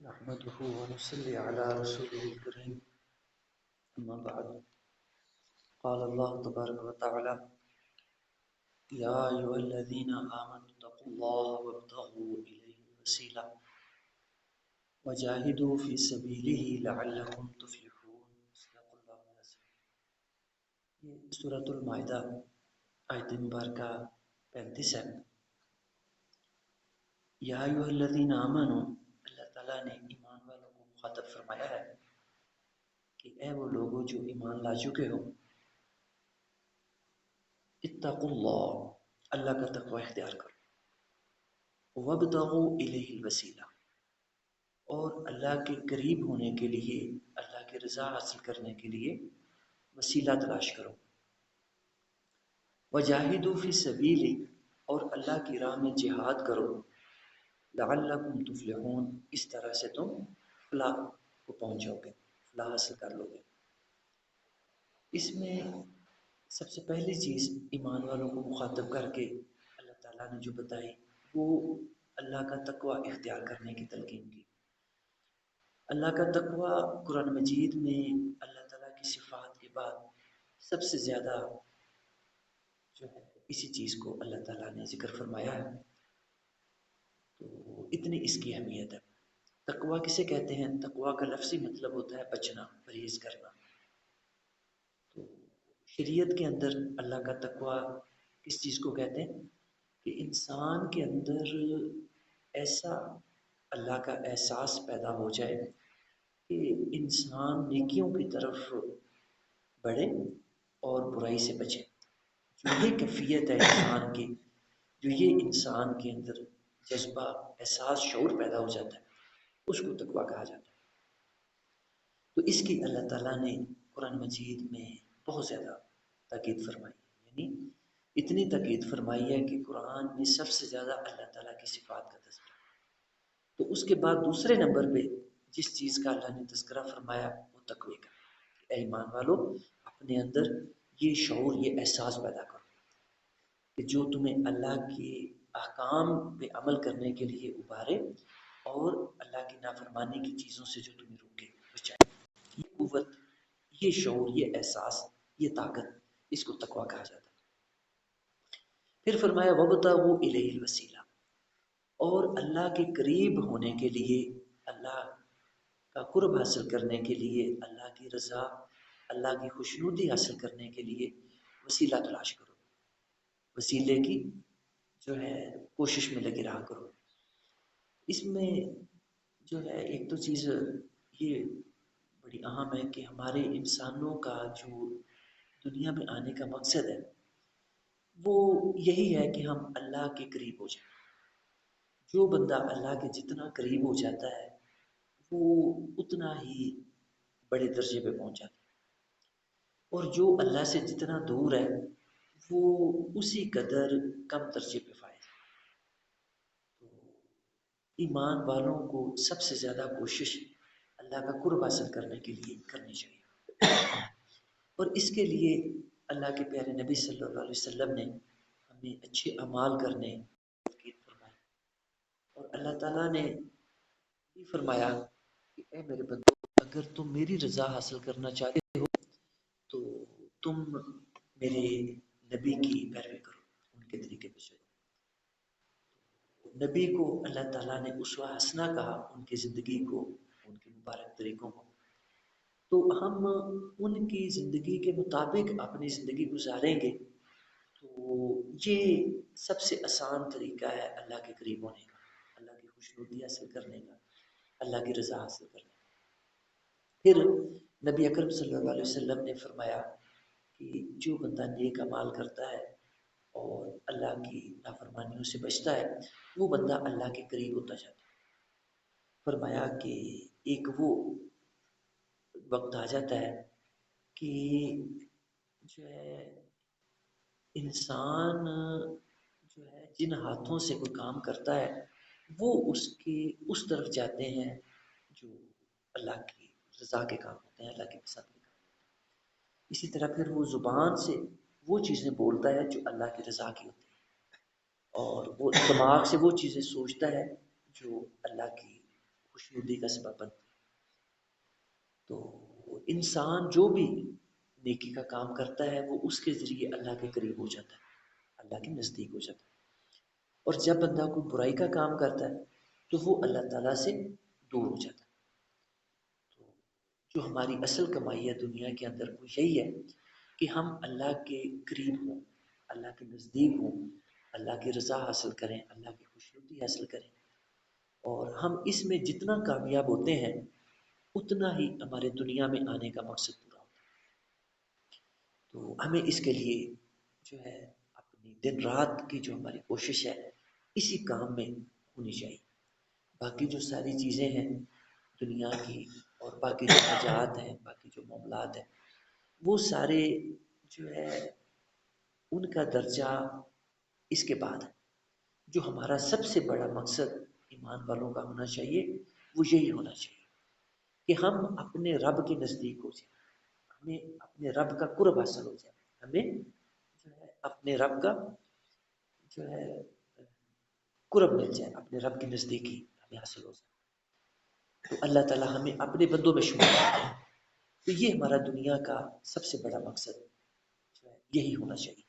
نحمده ونصلي على رسوله الكريم أما بعد قال الله تبارك وتعالى يا أيها الذين آمنوا اتقوا الله وابتغوا إليه الوسيلة وجاهدوا في سبيله لعلكم تفلحون صدق الله العظيم. یہ سورۃ المائدہ آیت مبارکہ 35 ہے. یا ایھا الذین آمنوا، اللہ تعالیٰ نے ایمان والوں کو مخاطب فرمایا ہے کہ اے وہ لوگوں جو ایمان لا چکے ہو، اتقوا اللہ، اللہ کا تقوی اختیار کرو، وابتغوا الیہ الوسیلہ، اور اللہ کے قریب ہونے کے لیے، اللہ کی رضا حاصل کرنے کے لیے وسیلہ تلاش کرو، وجاہدوا فی سبیلہ، اور اللہ کی راہ میں جہاد کرو، لعلکم تفلحون، اس طرح سے تم فلاح کو پہنچو گے، فلاح حاصل کر لو گے. اس میں سب سے پہلی چیز ایمان والوں کو مخاطب کر کے اللہ تعالیٰ نے جو بتائی وہ اللہ کا تقوی اختیار کرنے کی تلقین کی. اللہ کا تقوی قرآن مجید میں اللہ تعالیٰ کی صفات کے بعد سب سے زیادہ جو ہے اسی چیز کو اللہ تعالیٰ نے ذکر فرمایا ہے. تو اتنی اس کی اہمیت ہے. تقوی کسے کہتے ہیں؟ تقوی کا لفظی مطلب ہوتا ہے بچنا، پرہیز کرنا. تو شریعت کے اندر اللہ کا تقوی کس چیز کو کہتے ہیں؟ کہ انسان کے اندر ایسا اللہ کا احساس پیدا ہو جائے کہ انسان نیکیوں کی طرف بڑھے اور برائی سے بچے. جو یہ کیفیت ہے انسان کی، جو یہ انسان کے اندر جذبہ، احساس، شعور پیدا ہو جاتا ہے، اس کو تقوی کہا جاتا ہے. تو اس کی اللہ تعالیٰ نے قرآن مجید میں بہت زیادہ تاکید فرمائی ہے. یعنی اتنی تاکید فرمائی ہے کہ قرآن میں سب سے زیادہ اللہ تعالیٰ کی صفات کا تذکرہ. تو اس کے بعد دوسرے نمبر پہ جس چیز کا اللہ نے تذکرہ فرمایا وہ تقوی کا. اے ایمان والو، اپنے اندر یہ شعور، یہ احساس پیدا کرو کہ جو تمہیں اللہ کے احکام پہ عمل کرنے کے لیے ابھارے اور اللہ کی نافرمانی کی چیزوں سے جو تمہیں روکے، بچائے. یہ قوت، یہ شعور، یہ احساس، یہ طاقت، اس کو تقوی کہا جاتا ہے. پھر فرمایا وابتغوا الیہ الوسیلہ، اور اللہ کے قریب ہونے کے لیے، اللہ کا قرب حاصل کرنے کے لیے، اللہ کی رضا، اللہ کی خوشنودی حاصل کرنے کے لیے وسیلہ تلاش کرو. وسیلے کی جو ہے کوشش میں لگے رہا کرو. اس میں جو ہے ایک تو چیز یہ بڑی اہم ہے کہ ہمارے انسانوں کا جو دنیا میں آنے کا مقصد ہے وہ یہی ہے کہ ہم اللہ کے قریب ہو جائیں. جو بندہ اللہ کے جتنا قریب ہو جاتا ہے وہ اتنا ہی بڑے درجے پہ پہنچ جاتا ہے، اور جو اللہ سے جتنا دور ہے وہ اسی قدر کم درجے پہ فائز ہے. تو ایمان والوں کو سب سے زیادہ کوشش اللہ کا قرب حاصل کرنے کے لیے کرنی چاہیے. اور اس کے لیے اللہ کے پیارے نبی صلی اللہ علیہ وسلم نے ہمیں اچھے اعمال کرنے کی فرمائی. اور اللہ تعالیٰ نے یہ فرمایا کہ اے میرے بندو، اگر تم میری رضا حاصل کرنا چاہتے ہو تو تم میرے نبی کی پیروی کرو، ان کے طریقے پہ چلو. نبی کو اللہ تعالیٰ نے اسوہ حسنہ کہا، ان کی زندگی کو، ان کے مبارک طریقوں کو. تو ہم ان کی زندگی کے مطابق اپنی زندگی گزاریں گے تو یہ سب سے آسان طریقہ ہے اللہ کے قریب ہونے کا، اللہ کی خوشنودی حاصل کرنے کا، اللہ کی رضا حاصل کرنے کا. پھر نبی اکرم صلی اللہ علیہ وسلم نے فرمایا کہ جو بندہ نیک اعمال کرتا ہے اور اللہ کی نافرمانیوں سے بچتا ہے وہ بندہ اللہ کے قریب ہوتا جاتا ہے. فرمایا کہ ایک وہ وقت آ جاتا ہے کہ جو ہے انسان جو ہے جن ہاتھوں سے کوئی کام کرتا ہے وہ اس طرف جاتے ہیں جو اللہ کی رضا کے کام ہوتے ہیں، اللہ کی پسند کے کام ہوتے ہیں. اسی طرح پھر وہ زبان سے وہ چیزیں بولتا ہے جو اللہ کی رضا کی ہوتی ہیں، اور وہ دماغ سے وہ چیزیں سوچتا ہے جو اللہ کی خوشنودی کا سبب بنتی ہے۔ تو انسان جو بھی نیکی کا کام کرتا ہے وہ اس کے ذریعے اللہ کے قریب ہو جاتا ہے، اللہ کے نزدیک ہو جاتا ہے۔ اور جب بندہ کوئی برائی کا کام کرتا ہے تو وہ اللہ تعالیٰ سے دور ہو جاتا ہے۔ تو جو ہماری اصل کمائی ہے دنیا کے اندر وہ یہی ہے کہ ہم اللہ کے قریب ہوں، اللہ کے نزدیک ہوں، اللہ کی رضا حاصل کریں، اللہ کی خوشنودی حاصل کریں۔ اور ہم اس میں جتنا کامیاب ہوتے ہیں اتنا ہی ہمارے دنیا میں آنے کا مقصد پورا ہوتا ہے۔ تو ہمیں اس کے لیے جو ہے اپنی دن رات کی جو ہماری کوشش ہے اسی کام میں ہونی چاہیے۔ باقی جو ساری چیزیں ہیں دنیا کی اور باقی جو حاجات ہیں، باقی جو معاملات ہیں، وہ سارے جو ہے ان کا درجہ اس کے بعد ہے۔ جو ہمارا سب سے بڑا مقصد ایمان والوں کا ہونا چاہیے وہ یہی ہونا چاہیے کہ ہم اپنے رب کے نزدیک ہو جائیں، ہمیں اپنے رب کا قرب حاصل ہو جائے، ہمیں جو ہے اپنے رب کا جو ہے قرب مل جائے، اپنے رب کی نزدیکی ہمیں حاصل ہو جائے۔ تو اللہ تعالیٰ ہمیں اپنے بندوں میں شمار کرتے ہیں۔ تو یہ ہمارا دنیا کا سب سے بڑا مقصد جو ہے یہی ہونا چاہیے۔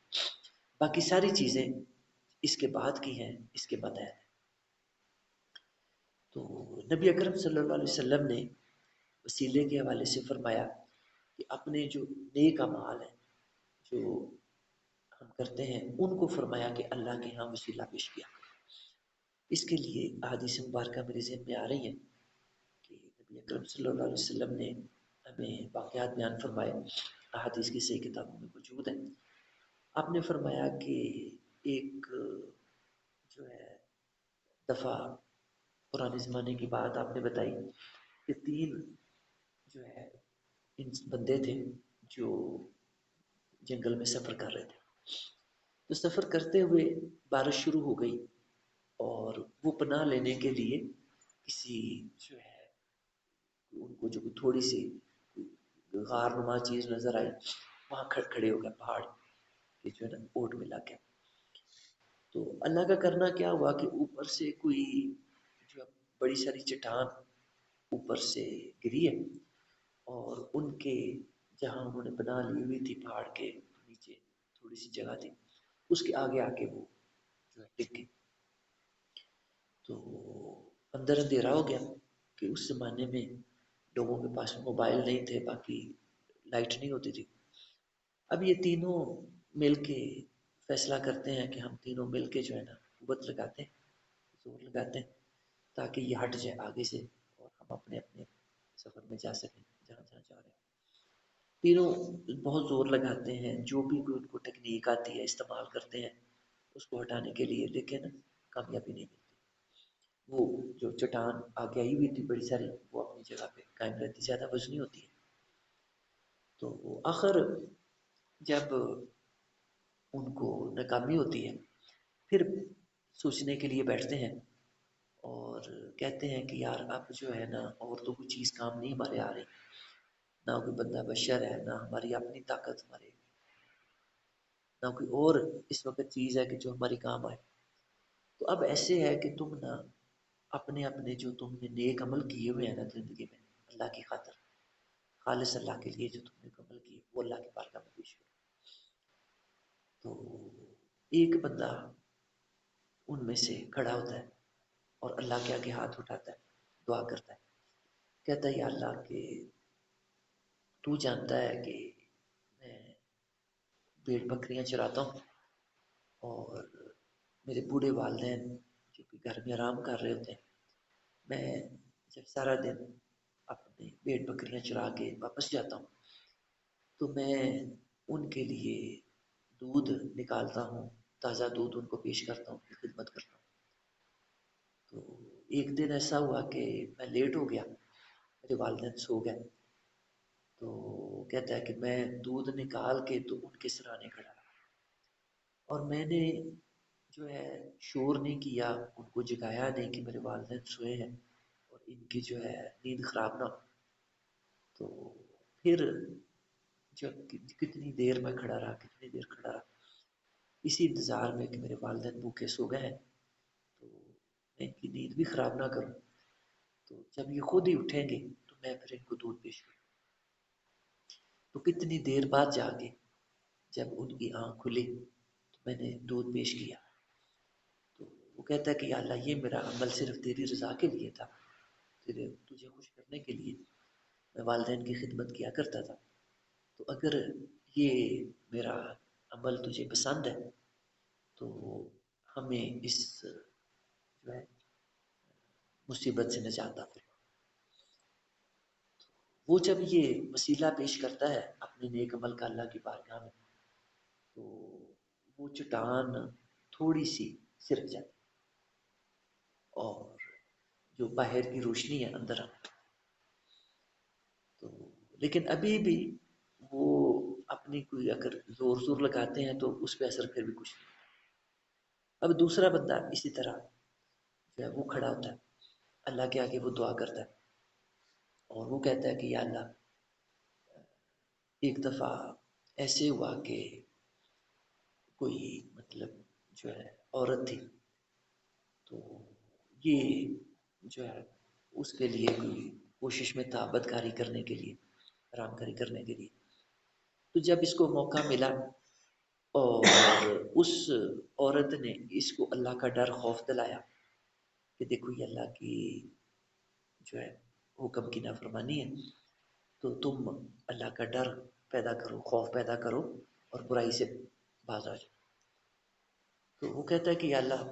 باقی ساری چیزیں اس کے بعد کی ہیں، اس کے بدائل ہیں۔ تو نبی اکرم صلی اللہ علیہ وسلم نے وسیلے کے حوالے سے فرمایا کہ اپنے جو نیک اعمال ہیں جو ہم کرتے ہیں ان کو فرمایا کہ اللہ کے ہاں وسیلہ پیش کیا۔ اس کے لیے احادیث مبارکہ میرے ذہن میں آ رہی ہیں کہ نبی اکرم صلی اللہ علیہ وسلم نے ہمیں واقعات بیان فرمائے، احادیث کی صحیح کتابوں میں موجود ہیں۔ آپ نے فرمایا کہ ایک جو ہے دفعہ پرانے زمانے کی بات آپ نے بتائی کہ تین جو ہے ان بندے تھے جو جنگل میں سفر کر رہے تھے۔ تو سفر کرتے ہوئے بارش شروع ہو گئی اور وہ پناہ لینے کے لیے کسی جو ہے ان کو جو تھوڑی سی غار نما چیز نظر آئی وہاں کھڑے ہو گئے پہاڑ کے جو ہے نا اوٹ میں لا کے۔ تو اللہ کا کرنا کیا ہوا کہ اوپر سے کوئی جو بڑی ساری چٹان اوپر سے گری ہے اور ان کے جہاں انہوں نے پناہ لی ہوئی تھی پہاڑ کے نیچے تھوڑی سی جگہ تھی اس کے آگے آ کے وہ جو ہے ٹک گئی۔ تو اندر اندھیرا ہو گیا کہ اس زمانے میں لوگوں کے پاس موبائل نہیں تھے، باقی لائٹ نہیں ہوتی تھی۔ اب یہ تینوں مل کے فیصلہ کرتے ہیں کہ ہم تینوں مل کے جو ہے نا قوت لگاتے ہیں، زور لگاتے ہیں تاکہ یہ ہٹ جائے آگے سے اور ہم اپنے اپنے سفر میں جا سکیں جہاں جہاں جا رہے ہیں۔ تینوں بہت زور لگاتے ہیں، جو بھی کوئی ان کو ٹیکنیک آتی ہے استعمال کرتے ہیں اس کو ہٹانے کے لیے، لیکن کامیابی نہیں ملتی۔ وہ جو چٹان آگے آئی ہوئی تھی بڑی ساری وہ اپنی جگہ پہ قائم رہتی، زیادہ وزنی ہوتی ہے۔ تو آخر جب ان کو ناکامی ہوتی ہے پھر سوچنے کے لیے بیٹھتے ہیں اور کہتے ہیں کہ یار اب جو ہے نا اور تو کوئی چیز کام نہیں ہمارے آ رہی، نہ کوئی بندہ بشر ہے، نہ ہماری اپنی طاقت ہمارے، نہ کوئی اور اس وقت چیز ہے کہ جو ہماری کام آئے۔ تو اب ایسے ہے کہ تم نہ اپنے اپنے جو تم نے نیک عمل کیے ہوئے ہیں نا زندگی میں اللہ کی خاطر، خالص اللہ کے لیے جو تم نے عمل کیے وہ اللہ کی بارگاہ میں پیش کرو۔ تو ایک بندہ ان میں سے کھڑا ہوتا ہے اور اللہ کے آگے ہاتھ اٹھاتا ہے، دعا کرتا ہے، کہتا ہے یا اللہ کہ تو جانتا ہے کہ میں بھیڑ بکریاں چراتا ہوں اور میرے بوڑھے والدین جو کہ گھر میں آرام کر رہے ہوتے ہیں، میں جب سارا دن اپنے بھیڑ بکریاں چرا کے واپس جاتا ہوں تو میں ان کے لیے دودھ نکالتا ہوں، تازہ دودھ ان کو پیش کرتا ہوں، ان کی خدمت کرتا ہوں۔ تو ایک دن ایسا ہوا کہ میں لیٹ ہو گیا، میرے والدین سو گئے، تو کہتا ہے کہ میں دودھ نکال کے تو ان کے سرانے کھڑا رہا اور میں نے جو ہے شور نہیں کیا، ان کو جگایا نہیں کہ میرے والدین سوئے ہیں اور ان کی جو ہے نیند خراب نہ ہو۔ تو پھر جب کتنی دیر میں کھڑا رہا، کتنی دیر کھڑا رہا اسی انتظار میں کہ میرے والدین بھوکے سو گئے ہیں تو میں ان کی نیند بھی خراب نہ کروں۔ تو جب یہ خود ہی اٹھیں گے تو میں پھر ان کو دودھ پیش کروں. تو کتنی دیر بعد جا کے جب ان کی آنکھ کھلی تو میں نے دودھ پیش کیا. تو وہ کہتا ہے کہ یا اللہ، یہ میرا عمل صرف تیری رضا کے لیے تھا، تجھے خوش کرنے کے لیے میں والدین کی خدمت کیا کرتا تھا. تو اگر یہ میرا عمل تجھے پسند ہے تو ہمیں اس جو ہے مصیبت سے نجات عطا فرما. وہ جب یہ وسیلہ پیش کرتا ہے اپنے نیک عمل کا اللہ کی بارگاہ میں تو وہ چٹان تھوڑی سی سرک جاتی اور جو باہر کی روشنی ہے اندر آتی. تو لیکن ابھی بھی وہ اپنی کوئی اگر زور زور لگاتے ہیں تو اس پہ اثر پھر بھی کچھ نہیں. اب دوسرا بندہ اسی طرح جو ہے وہ کھڑا ہوتا ہے اللہ کے آگے، وہ دعا کرتا ہے اور وہ کہتا ہے کہ یا اللہ، ایک دفعہ ایسے ہوا کہ کوئی مطلب جو ہے عورت تھی، تو یہ جو ہے اس کے لیے کوئی کوشش میں تھا بدکاری کرنے کے لیے، حرام کاری کرنے کے لیے. تو جب اس کو موقع ملا اور اس عورت نے اس کو اللہ کا ڈر خوف دلایا کہ دیکھو یہ اللہ کی جو ہے حکم کی نافرمانی ہے، تو تم اللہ کا ڈر پیدا کرو، خوف پیدا کرو اور برائی سے باز آ جاؤ. تو وہ کہتا ہے کہ یا اللہ،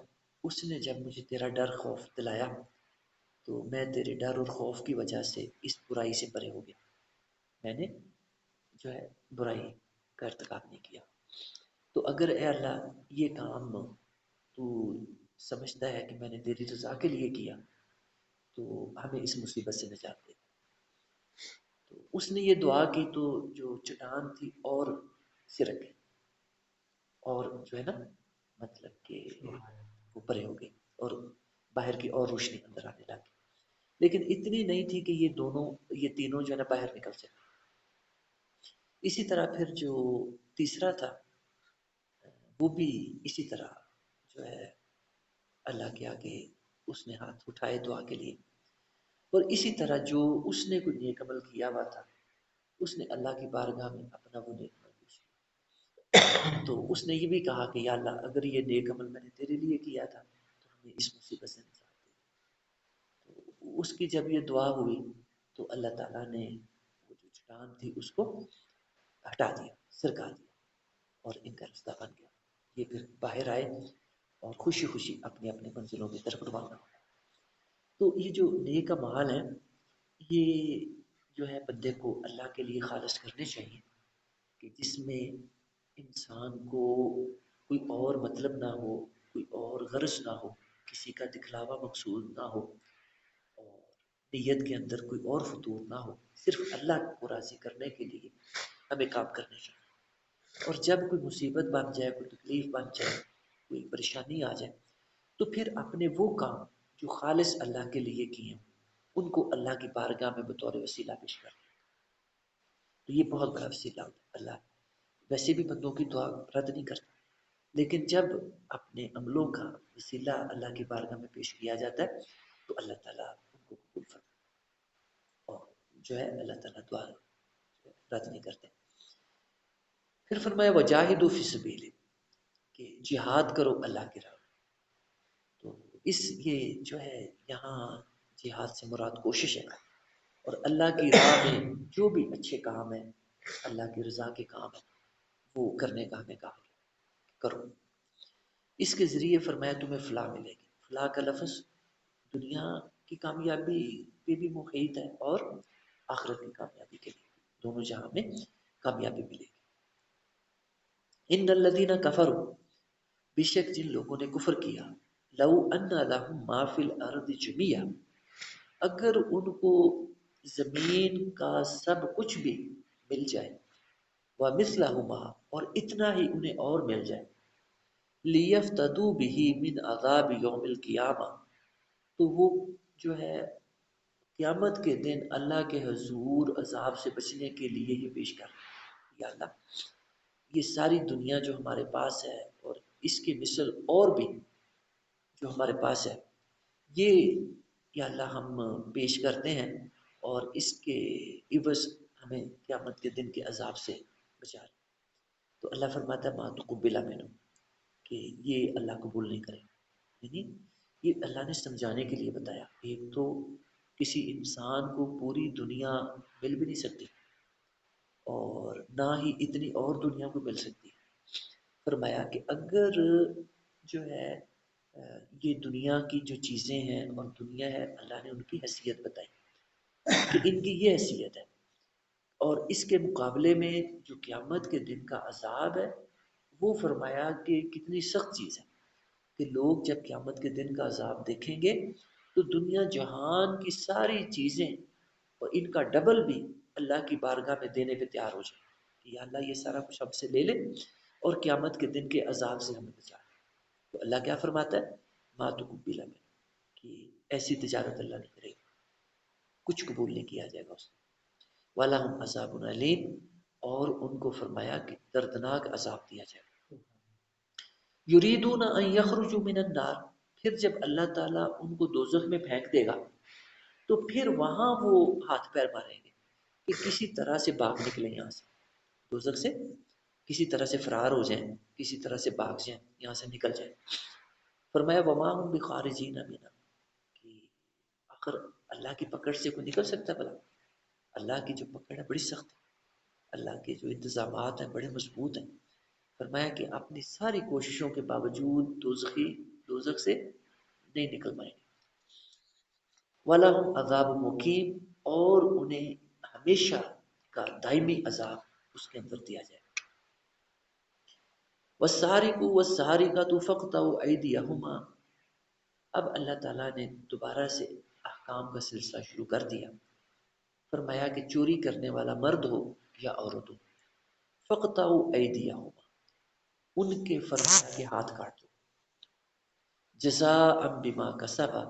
اس نے جب مجھے تیرا ڈر خوف دلایا تو میں تیرے ڈر اور خوف کی وجہ سے اس برائی سے پرے ہو گیا، میں نے جو ہے برائی کا ارتکاب نہیں کیا. تو اگر اے اللہ یہ کام تو سمجھتا ہے کہ میں نے تیری رضا کے لیے کیا تو ہمیں اس مصیبت سے نجات دے. تو اس نے یہ دعا کی تو جو چٹان تھی اور سرک گئی اور جو ہے نا مطلب کہ وہ پرے ہو گئی اور باہر کی اور روشنی اندر آنے لگی. لیکن اتنی نہیں تھی کہ یہ تینوں جو ہے نا باہر نکل جائے. اسی طرح پھر جو تیسرا تھا وہ بھی اسی طرح جو ہے اللہ کے آگے اس نے ہاتھ اٹھائے دعا کے لیے. اور اسی طرح جو اس نے کوئی نیک عمل کیا ہوا تھا اس نے اللہ کی بارگاہ میں اپنا وہ نیک عمل پیش کیا. تو اس نے یہ بھی کہا کہ یا اللہ، اگر یہ نیک عمل میں نے تیرے لیے کیا تھا تو ہمیں اس مصیبت سے نجات دے. تو اس کی جب یہ دعا ہوئی تو اللہ تعالیٰ نے وہ جو چٹان تھی اس کو ہٹا دیا، سرکا دیا اور ان کا رستہ بن گیا. یہ پھر باہر آئے اور خوشی خوشی اپنے اپنے منزلوں کی طرف روانہ ہو. تو یہ جو نیک اعمال ہیں یہ جو ہے بندے کو اللہ کے لیے خالص کرنے چاہیے کہ جس میں انسان کو کوئی اور مطلب نہ ہو، کوئی اور غرض نہ ہو، کسی کا دکھلاوا مقصود نہ ہو اور نیت کے اندر کوئی اور فطور نہ ہو، صرف اللہ کو راضی کرنے کے لیے ہمیں کام کرنے چاہیے. اور جب کوئی مصیبت بن جائے، کوئی تکلیف بن جائے، کوئی پریشانی آ جائے تو پھر اپنے وہ کام جو خالص اللہ کے لیے کیے ہیں ان کو اللہ کی بارگاہ میں بطور وسیلہ پیش کر. تو یہ بہت بڑا وسیلہ ہوتا ہے. اللہ ویسے بھی بندوں کی دعا رد نہیں کرتا، لیکن جب اپنے عملوں کا وسیلہ اللہ کی بارگاہ میں پیش کیا جاتا ہے تو اللہ تعالیٰ ان کو قبول فرماتا اور جو ہے اللہ تعالیٰ دعا رد نہیں کرتے. پھر فرمایا وجاہدوا فی سبیلہ، کہ جہاد کرو اللہ کی راہ. تو یہ جو ہے یہاں جہاد سے مراد کوشش ہے اور اللہ کی راہ میں جو بھی اچھے کام ہیں، اللہ کی رضا کے کام ہیں وہ کرنے کا ہمیں کہا کرو. اس کے ذریعے فرمایا تمہیں فلاح ملے گی. فلاح کا لفظ دنیا کی کامیابی پہ بھی محیط ہے اور آخرت کی کامیابی کے لیے، دونوں جہاں میں کامیابی ملے گی. ان الذین کفروا، بے شک جن لوگوں نے کفر کیا، لو ان لہم ما فی الارض جمیعا، اگر ان کو زمین کا سب کچھ بھی مل جائے، ومثلہ معہ، اور اتنا ہی انہیں اور مل جائے، لیفتدوا بہ من عذاب یوم القیامہ، تو وہ جو ہے قیامت کے دن اللہ کے حضور عذاب سے بچنے کے لیے یہ پیش کر. یا اللہ، یہ ساری دنیا جو ہمارے پاس ہے اور اس کی مثل اور بھی جو ہمارے پاس ہے، یہ یا اللہ ہم پیش کرتے ہیں اور اس کے عوض ہمیں قیامت کے دن کے عذاب سے بچا لے۔ تو اللہ فرماتا ہے ما تقبل منہم، کہ یہ اللہ قبول نہیں کرے گا، یعنی یہ اللہ نے سمجھانے کے لیے بتایا۔ ایک تو کسی انسان کو پوری دنیا مل بھی نہیں سکتی اور نہ ہی اتنی اور دنیا کو مل سکتی ہے۔ فرمایا کہ اگر جو ہے یہ دنیا کی جو چیزیں ہیں اور دنیا ہے، اللہ نے ان کی حیثیت بتائی کہ ان کی یہ حیثیت ہے، اور اس کے مقابلے میں جو قیامت کے دن کا عذاب ہے وہ فرمایا کہ کتنی سخت چیز ہے کہ لوگ جب قیامت کے دن کا عذاب دیکھیں گے تو دنیا جہان کی ساری چیزیں اور ان کا ڈبل بھی اللہ کی بارگاہ میں دینے پہ تیار ہو جائے کہ یا اللہ یہ سارا کچھ ہم سے لے لے اور قیامت کے دن کے عذاب سے ہمیں بچا لے۔ تو اللہ کیا فرماتا ہے ما تقبل من، کہ ایسی تجارت اللہ نہیں کرے گا، کچھ قبول نہیں کیا جائے گا اس سے۔ وَلَهُمْ عَذَابٌ أَلِيمٌ، اور ان کو فرمایا کہ دردناک عذاب دیا جائے گا۔ یریدون ان یخرجوا من النار، پھر جب اللہ تعالیٰ ان کو دوزخ میں پھینک دے گا تو پھر وہاں وہ ہاتھ پیر ماریں گے کہ کسی طرح سے باغ نکلیں یہاں سے، دوزخ سے کسی طرح سے فرار ہو جائیں، کسی طرح سے بھاگ جائیں، یہاں سے نکل جائیں۔ فرمایا وما هم بخارجین منها، کہ آخر اللہ کی پکڑ سے کوئی نکل سکتا ہے بھلا؟ اللہ کی جو پکڑ ہے بڑی سخت ہے، اللہ کے جو انتظامات ہیں بڑے مضبوط ہیں۔ فرمایا کہ اپنی ساری کوششوں کے باوجود دوزخ سے نہیں نکل پائیں گے۔ وَلَهُمْ عَذَابٌ مُقِيمٌ، اور انہیں ہمیشہ کا دائمی عذاب اس کے اندر دیا جائے۔ وَالسَّارِقُ وَالسَّارِقَةُ فَاقْطَعُوا أَيْدِيَهُمَا، اب اللہ تعالیٰ نے دوبارہ سے احکام کا سلسلہ شروع کر دیا۔ فرمایا کہ چوری کرنے والا مرد ہو یا عورت ہو، فَاقْطَعُوا أَيْدِيَهُمَا، ان کے فرمایا کہ ہاتھ کاٹ دو، جزاء بما کسبا،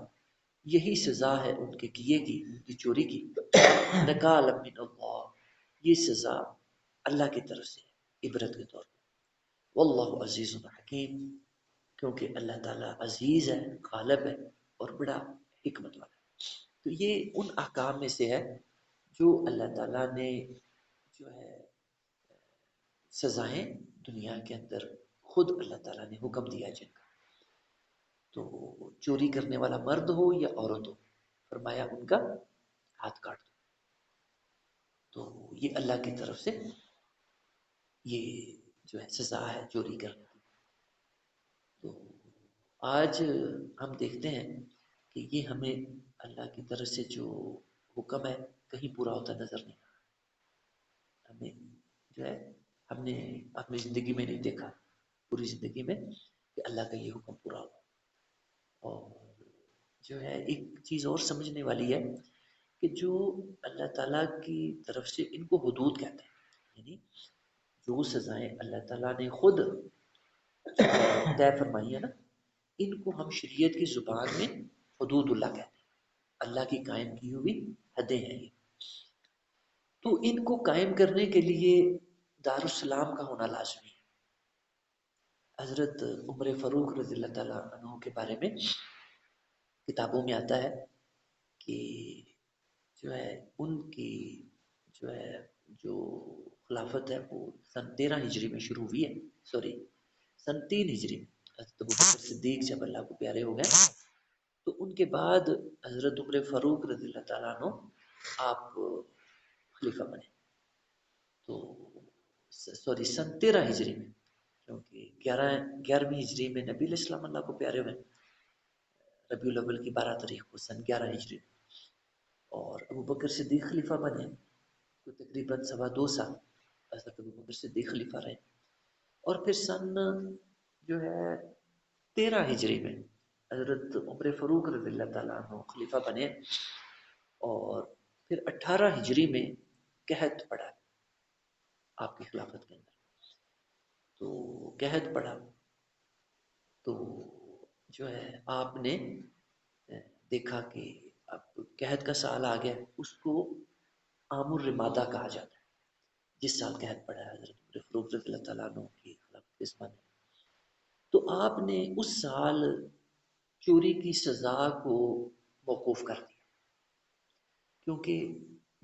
یہی سزا ہے ان کے کیے کی، ان کی چوری کی، نکال من اللہ، یہ سزا اللہ کی طرف سے ہے عبرت کے طور پر۔ واللہ عزیز حکیم، کیونکہ اللہ تعالیٰ عزیز ہے، غالب ہے اور بڑا حکمت والا ہے۔ تو یہ ان احکام میں سے ہے جو اللہ تعالیٰ نے جو ہے سزائیں دنیا کے اندر خود اللہ تعالیٰ نے حکم دیا جن کا۔ تو چوری کرنے والا مرد ہو یا عورت ہو، فرمایا ان کا ہاتھ کاٹ دو۔ تو یہ اللہ کی طرف سے یہ جو ہے سزا ہے چوری کرنے کی۔ تو آج ہم دیکھتے ہیں کہ یہ ہمیں اللہ کی طرف سے جو حکم ہے کہیں پورا ہوتا نظر نہیں آتا۔ ہمیں جو ہے ہم نے اپنی زندگی میں نہیں دیکھا، پوری زندگی میں، کہ اللہ کا یہ حکم پورا ہو۔ اور جو ہے ایک چیز اور سمجھنے والی ہے کہ جو اللہ تعالیٰ کی طرف سے ان کو حدود کہتے ہیں، یعنی جو سزائیں اللہ تعالیٰ نے خود طے فرمائی ہے نا، ان کو ہم شریعت کی زبان میں حدود اللہ کہتے ہیں، اللہ کی قائم کی ہوئی حدیں ہیں یہ۔ تو ان کو قائم کرنے کے لیے دارالسلام کا ہونا لازمی ہے۔ حضرت عمر فاروق رضی اللہ تعالیٰ عنہ کے بارے میں کتابوں میں آتا ہے کہ جو ہے ان کی جو خلافت ہے وہ سن 13 ہجری میں شروع ہوئی ہے، سن 3 ہجری میں حضرت ابوبکر صدیق جب اللہ کو پیارے ہو گئے تو ان کے بعد حضرت عمر فاروق رضی اللہ تعالیٰ عنہ آپ خلیفہ بنے۔ تو سن 13 ہجری میں، کیونکہ 11ویں ہجری میں نبی علیہ السلام اللہ کو پیارے ہوئے، ربیع الاول کی 12 تاریخ کو سن 11 ہجری، اور ابو بکر صدیق خلیفہ بنے تو تقریباً 2.25 سال حضرت ابو بکر صدیق خلیفہ رہے۔ اور پھر سن جو ہے 13 ہجری میں حضرت عمر فاروق رضی اللہ تعالیٰ عنہ خلیفہ بنے، اور پھر 18 ہجری میں قحط پڑا آپ کی خلافت کے اندر۔ تو قحط پڑا تو جو ہے آپ نے دیکھا کہ اب قحط کا سال آ گیا، اس کو عام الرمادہ کہا جاتا ہے، جس سال قحط پڑا ہے حضرت عمر فاروق رضی اللہ تعالیٰ عنہ کی خلافت کے زمانے میں۔ تو آپ نے اس سال چوری کی سزا کو موقوف کر دیا، کیونکہ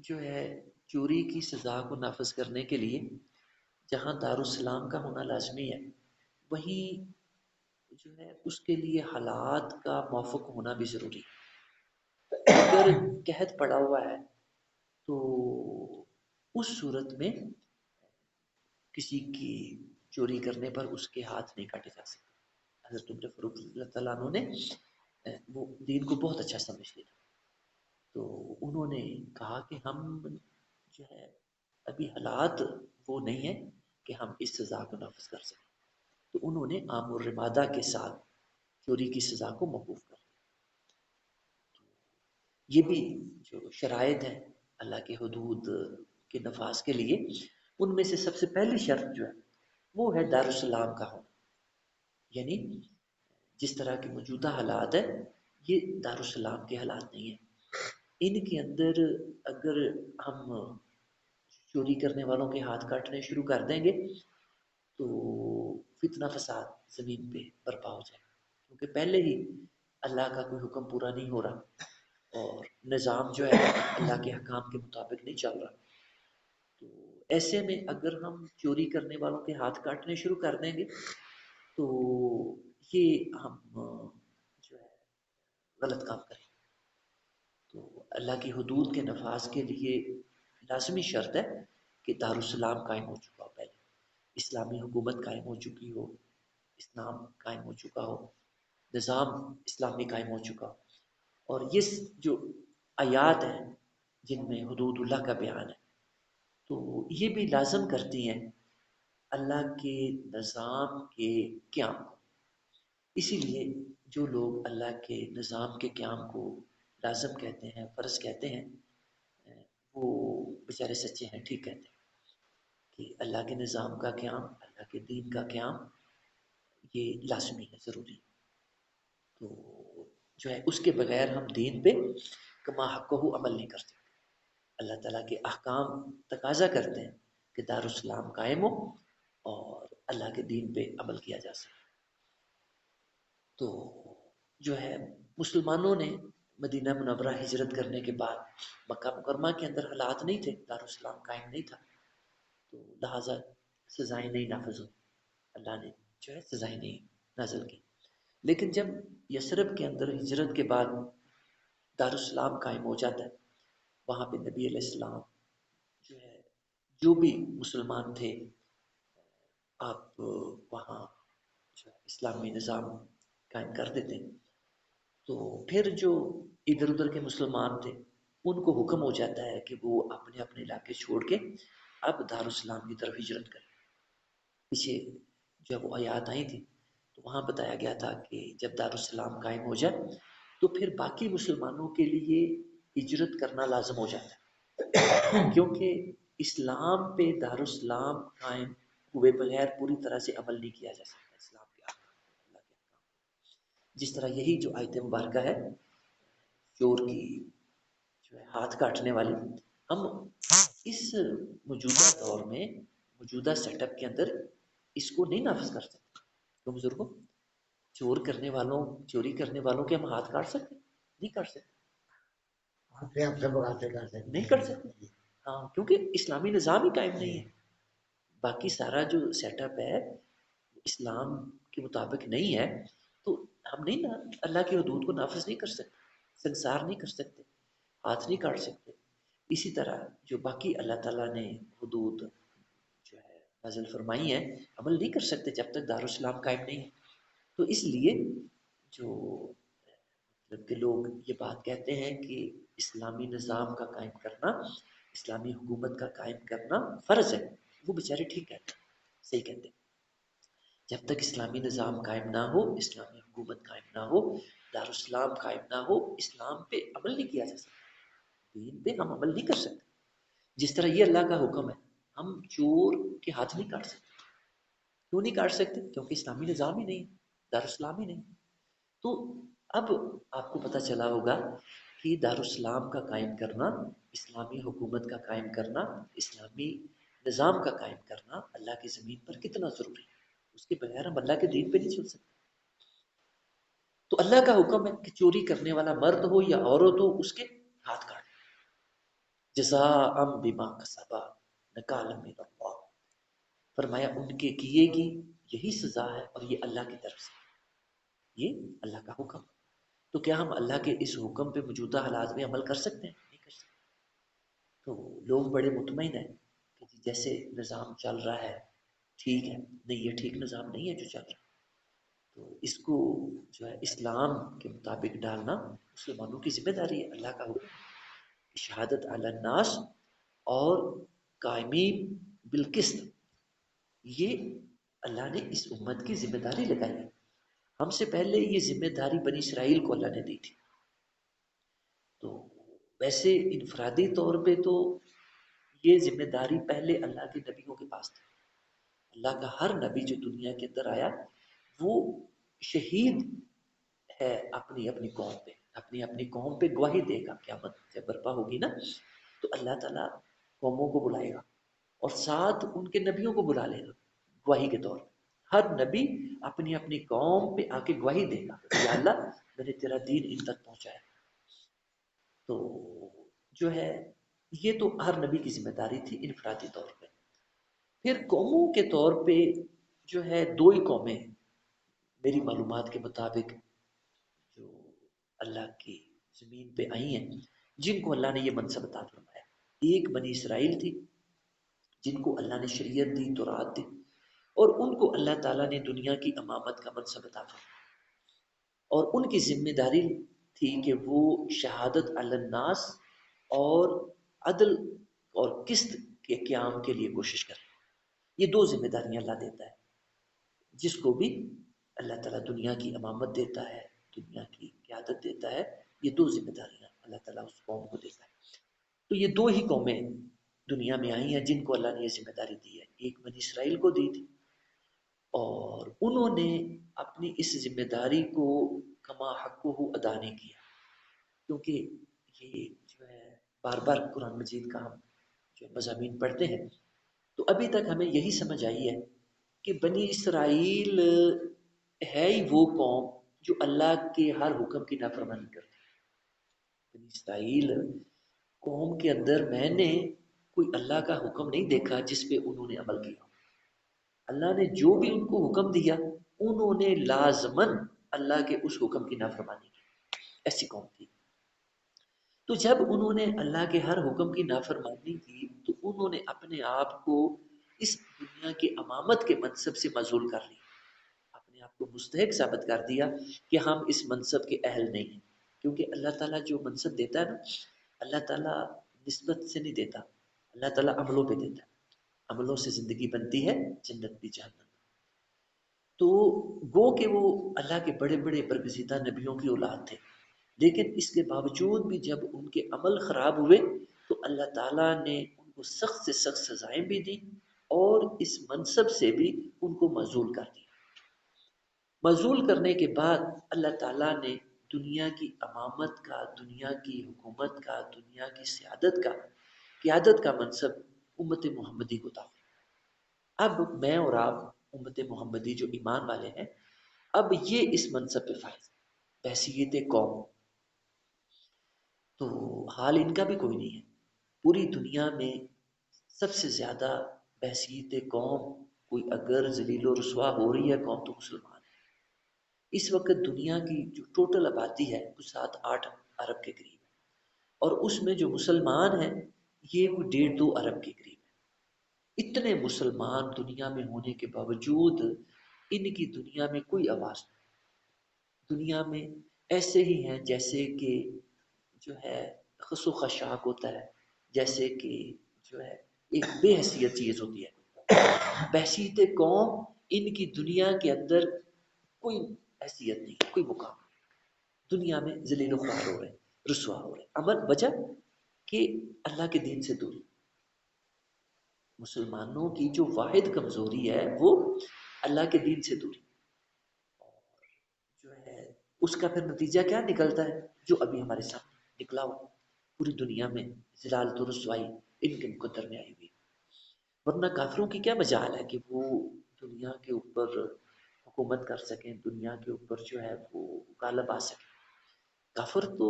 جو ہے چوری کی سزا کو نافذ کرنے کے لیے جہاں دارالسلام کا ہونا لازمی ہے، وہیں جو ہے اس کے لیے حالات کا موافق ہونا بھی ضروری ہے۔ اگر قحط پڑا ہوا ہے تو اس صورت میں کسی کی چوری کرنے پر اس کے ہاتھ نہیں کاٹے جا سکتے۔ حضرت عمر فاروق رضی اللہ تعالیٰ عنہ نے وہ دین کو بہت اچھا سمجھتے تھے، تو انہوں نے کہا کہ ہم جو ہے ابھی حالات وہ نہیں ہیں کہ ہم اس سزا کو نافذ کر سکیں، تو انہوں نے عام الرمادہ کے ساتھ چوری کی سزا کو موقوف کر دیا۔ یہ بھی جو شرائط ہیں اللہ کے حدود کے نفاذ کے لیے، ان میں سے سب سے پہلی شرط جو ہے وہ ہے دارالسلام کا ہونا، یعنی جس طرح کے موجودہ حالات ہیں یہ دارالسلام کے حالات نہیں ہیں۔ ان کے اندر اگر ہم چوری کرنے والوں کے ہاتھ کاٹنے شروع کر دیں گے تو فتنہ فساد زمین پہ برپا ہو جائے، کیونکہ پہلے ہی اللہ کا کوئی حکم پورا نہیں ہو رہا اور نظام جو ہے اللہ کے حکام کے مطابق نہیں چل رہا، تو ایسے میں اگر ہم چوری کرنے والوں کے ہاتھ کاٹنے شروع کر دیں گے تو یہ ہم جو ہے غلط کام کریں۔ تو اللہ کی حدود کے نفاذ کے لیے لازمی شرط ہے کہ دارالسلام قائم ہو چکا ہو، پہلے اسلامی حکومت قائم ہو چکی ہو، اسلام قائم ہو چکا ہو، نظام اسلامی قائم ہو چکا ہو، اور یہ جو آیات ہیں جن میں حدود اللہ کا بیان ہے تو یہ بھی لازم کرتی ہیں اللہ کے نظام کے قیام کو۔ اسی لیے جو لوگ اللہ کے نظام کے قیام کو لازم کہتے ہیں، فرض کہتے ہیں، وہ بیچارے سچے ہیں، ٹھیک کہتے ہیں کہ اللہ کے نظام کا قیام، اللہ کے دین کا قیام یہ لازمی ہے، ضروری ہے۔ تو جو ہے اس کے بغیر ہم دین پہ کما حقہ عمل نہیں کر سکتے۔ اللہ تعالیٰ کے احکام تقاضا کرتے ہیں کہ دارالسلام قائم ہو اور اللہ کے دین پہ عمل کیا جا سکے۔ تو جو ہے مسلمانوں نے مدینہ منورہ ہجرت کرنے کے بعد مکہ مکرمہ کے اندر حالات نہیں تھے، دارالسلام قائم نہیں تھا، تو لہٰذا سزائیں نہیں نافذ ہوئی، اللہ نے جو ہے سزائیں نہیں نازل کی۔ لیکن جب یثرب کے اندر ہجرت کے بعد دارالسلام قائم ہو جاتا ہے، وہاں پہ نبی علیہ السلام جو ہے جو بھی مسلمان تھے آپ وہاں جو ہے اسلامی نظام قائم کر دیتے ہیں، تو پھر جو ادھر ادھر کے مسلمان تھے ان کو حکم ہو جاتا ہے کہ وہ اپنے اپنے علاقے چھوڑ کے اب دارالسلام کی طرف ہجرت کریں۔ پیچھے جب وہ آیات آئی تھی تو وہاں بتایا گیا تھا کہ جب دارالسلام قائم ہو جائے تو پھر باقی مسلمانوں کے لیے ہجرت کرنا لازم ہو جاتا ہے، کیونکہ اسلام پہ دارالسلام قائم ہوئے بغیر پوری طرح سے عمل نہیں کیا جا سکتا اسلام کے احکام، اللہ کے احکام، جس طرح یہی جو آیت مبارکہ ہے چور کی جو ہے ہاتھ کاٹنے والی، ہم اس موجودہ دور میں موجودہ سیٹ اپ کے اندر اس کو نہیں نافذ کر سکتے۔ تو بزرگوں چوری کرنے والوں کے ہم ہاتھ کاٹ سکتے نہیں کر سکتے، نہیں کر سکتے، ہاں، کیونکہ اسلامی نظام ہی قائم نہیں ہے۔ باقی سارا جو سیٹ اپ ہے اسلام کے مطابق نہیں ہے، تو ہم نہیں نا اللہ کی حدود کو نافذ نہیں کر سکتے، سنسار نہیں کر سکتے، ہاتھ نہیں کاٹ سکتے۔ اسی طرح جو باقی اللہ تعالیٰ نے حدود جو ہے نازل فرمائی ہیں عمل نہیں کر سکتے جب تک دارالسلام قائم نہیں ہے۔ تو اس لیے جو مطلب کہ لوگ یہ بات کہتے ہیں کہ اسلامی نظام کا قائم کرنا، اسلامی حکومت کا قائم کرنا فرض ہے، وہ بیچارے ٹھیک کہتے ہیں، صحیح کہتے ہیں۔ جب تک اسلامی نظام قائم نہ ہو، اسلامی حکومت قائم نہ ہو، دارالسلام قائم نہ ہو، اسلام پہ عمل نہیں کیا جا سکتا، دین پہ ہم عمل نہیں کر سکتے۔ جس طرح یہ اللہ کا حکم ہے، ہم چور کے ہاتھ نہیں کاٹ سکتے۔ کیوں نہیں کاٹ سکتے؟ کیونکہ اسلامی نظام ہی نہیں، دارالسلام ہی نہیں۔ تو اب آپ کو پتہ چلا ہوگا کہ دارالسلام کا قائم کرنا، اسلامی حکومت کا قائم کرنا، اسلامی نظام کا قائم کرنا اللہ کی زمین پر کتنا ضروری ہے۔ اس کے بغیر ہم اللہ کے دین پہ نہیں چل سکتے۔ تو اللہ کا حکم ہے کہ چوری کرنے والا مرد ہو یا عورت ہو اس کے ہاتھ کاٹ، جزاء بما کسبا نکالا من اللہ، فرمایا ان کے کیے کی یہی سزا ہے اور یہ اللہ کی طرف سے، یہ اللہ کا حکم۔ تو کیا ہم اللہ کے اس حکم پہ موجودہ حالات میں عمل کر سکتے ہیں؟ نہیں کر سکتے۔ تو لوگ بڑے مطمئن ہیں کہ جیسے نظام چل رہا ہے ٹھیک ہے، نہیں یہ ٹھیک نظام نہیں ہے جو چل رہا ہے، تو اس کو جو ہے اسلام کے مطابق ڈالنا مسلمانوں کی ذمہ داری ہے۔ اللہ کا حکم شہادت علی الناس اور قائمین بالقسط، یہ اللہ نے اس امت کی ذمہ داری لگائی ہے۔ ہم سے پہلے یہ ذمہ داری بنی اسرائیل کو اللہ نے دی تھی۔ تو ویسے انفرادی طور پہ تو یہ ذمہ داری پہلے اللہ کے نبیوں کے پاس تھی۔ اللہ کا ہر نبی جو دنیا کے اندر آیا وہ شہید ہے اپنی اپنی قوم پہ، اپنی اپنی قوم پہ گواہی دے گا۔ قیامت جب برپا ہوگی نا تو اللہ تعالیٰ قوموں کو بلائے گا اور ساتھ ان کے نبیوں کو بلا لے گا گواہی کے طور پہ۔ ہر نبی اپنی اپنی قوم پہ آ کے گواہی دے گا کہ یا اللہ میں نے تیرا دین ان تک پہنچایا۔ تو جو ہے یہ تو ہر نبی کی ذمہ داری تھی انفرادی طور پہ۔ پھر قوموں کے طور پہ جو ہے دو ہی قومیں میری معلومات کے مطابق جو اللہ کی زمین پہ آئی ہیں جن کو اللہ نے یہ منصب عطا فرمایا، ایک بنی اسرائیل تھی جن کو اللہ نے شریعت دی، تورات دی، اور ان کو اللہ تعالیٰ نے دنیا کی امامت کا منصب عطا فرمایا، اور ان کی ذمہ داری تھی کہ وہ شہادت علی الناس اور عدل اور قسط کے قیام کے لیے کوشش کریں۔ یہ دو ذمہ داریاں اللہ دیتا ہے جس کو بھی اللہ تعالیٰ دنیا کی امامت دیتا ہے، دنیا کی قیادت دیتا ہے، یہ دو ذمہ داریاں اللہ تعالیٰ اس قوم کو دیتا ہے۔ تو یہ دو ہی قومیں دنیا میں آئی ہیں جن کو اللہ نے یہ ذمہ داری دی ہے، ایک بنی اسرائیل کو دی تھی اور انہوں نے اپنی اس ذمہ داری کو کما حقہ ادا نہیں کیا، کیونکہ یہ جو ہے بار بار قرآن مجید کا ہم جو مضامین پڑھتے ہیں تو ابھی تک ہمیں یہی سمجھ آئی ہے کہ بنی اسرائیل ہے ہی وہ قوم جو اللہ کے ہر حکم کی نافرمانی کرتی ہے۔ بنی اسرائیل قوم کے اندر میں نے کوئی اللہ کا حکم نہیں دیکھا جس پہ انہوں نے عمل کیا۔ اللہ نے جو بھی ان کو حکم دیا انہوں نے لازماً اللہ کے اس حکم کی نافرمانی کی، ایسی قوم تھی۔ تو جب انہوں نے اللہ کے ہر حکم کی نافرمانی کی تو انہوں نے اپنے آپ کو اس دنیا کے امامت کے منصب سے معزول کر لیا، اپنے آپ کو مستحق ثابت کر دیا کہ ہم اس منصب کے اہل نہیں ہیں، کیونکہ اللہ تعالیٰ جو منصب دیتا ہے نا اللہ تعالیٰ نسبت سے نہیں دیتا، اللہ تعالیٰ عملوں پہ دیتا ہے، عملوں سے زندگی بنتی ہے، جنت بھی جہنم۔ تو گو کہ وہ اللہ کے بڑے بڑے برگزیدہ نبیوں کی اولاد تھے، لیکن اس کے باوجود بھی جب ان کے عمل خراب ہوئے تو اللہ تعالیٰ نے ان کو سخت سے سخت سزائیں بھی دی اور اس منصب سے بھی ان کو معزول کر دیا۔ معزول کرنے کے بعد اللہ تعالیٰ نے دنیا کی امامت کا، دنیا کی حکومت کا، دنیا کی سیادت کا، قیادت کا منصب امت محمدی کو تھا۔ اب میں اور آپ امت محمدی جو ایمان والے ہیں اب یہ اس منصب پہ فائز بحثیت قوم، تو حال ان کا بھی کوئی نہیں ہے۔ پوری دنیا میں سب سے زیادہ بحثیت قوم کوئی اگر ذلیل و رسوا ہو رہی ہے قوم تو مسلمان ہے۔ اس وقت دنیا کی جو ٹوٹل آبادی ہے وہ 7-8 ارب کے قریب ہے اور اس میں جو مسلمان ہیں یہ کوئی 1.5-2 ارب کے قریب ہے۔ اتنے مسلمان دنیا میں ہونے کے باوجود ان کی دنیا میں کوئی آواز نہیں، دنیا میں ایسے ہی ہیں جیسے کہ جو ہے خس و خشاک ہوتا ہے، جیسے کہ جو ہے ایک بے حیثیت چیز ہوتی ہے۔ بحثیت قوم ان کی دنیا کے اندر کوئی حیثیت نہیں، کوئی مقام نہیں، دنیا میں ذلیل و خوار ہو رہے، رسوا ہو رہے۔ امر وجہ کہ اللہ کے دین سے دوری، مسلمانوں کی جو واحد کمزوری ہے وہ اللہ کے دین سے دوری، اور جو ہے اس کا پھر نتیجہ کیا نکلتا ہے جو ابھی ہمارے سامنے نکلا ہوا، پوری دنیا میں ذلالت و رسوائی ان کے مقدر میں آئی ہوئی۔ ورنہ کافروں کی کیا مجال ہے کہ وہ دنیا کے اوپر حکومت کر سکیں دنیا کے اوپر، جو ہے وہ غالب آ سکیں. کافر تو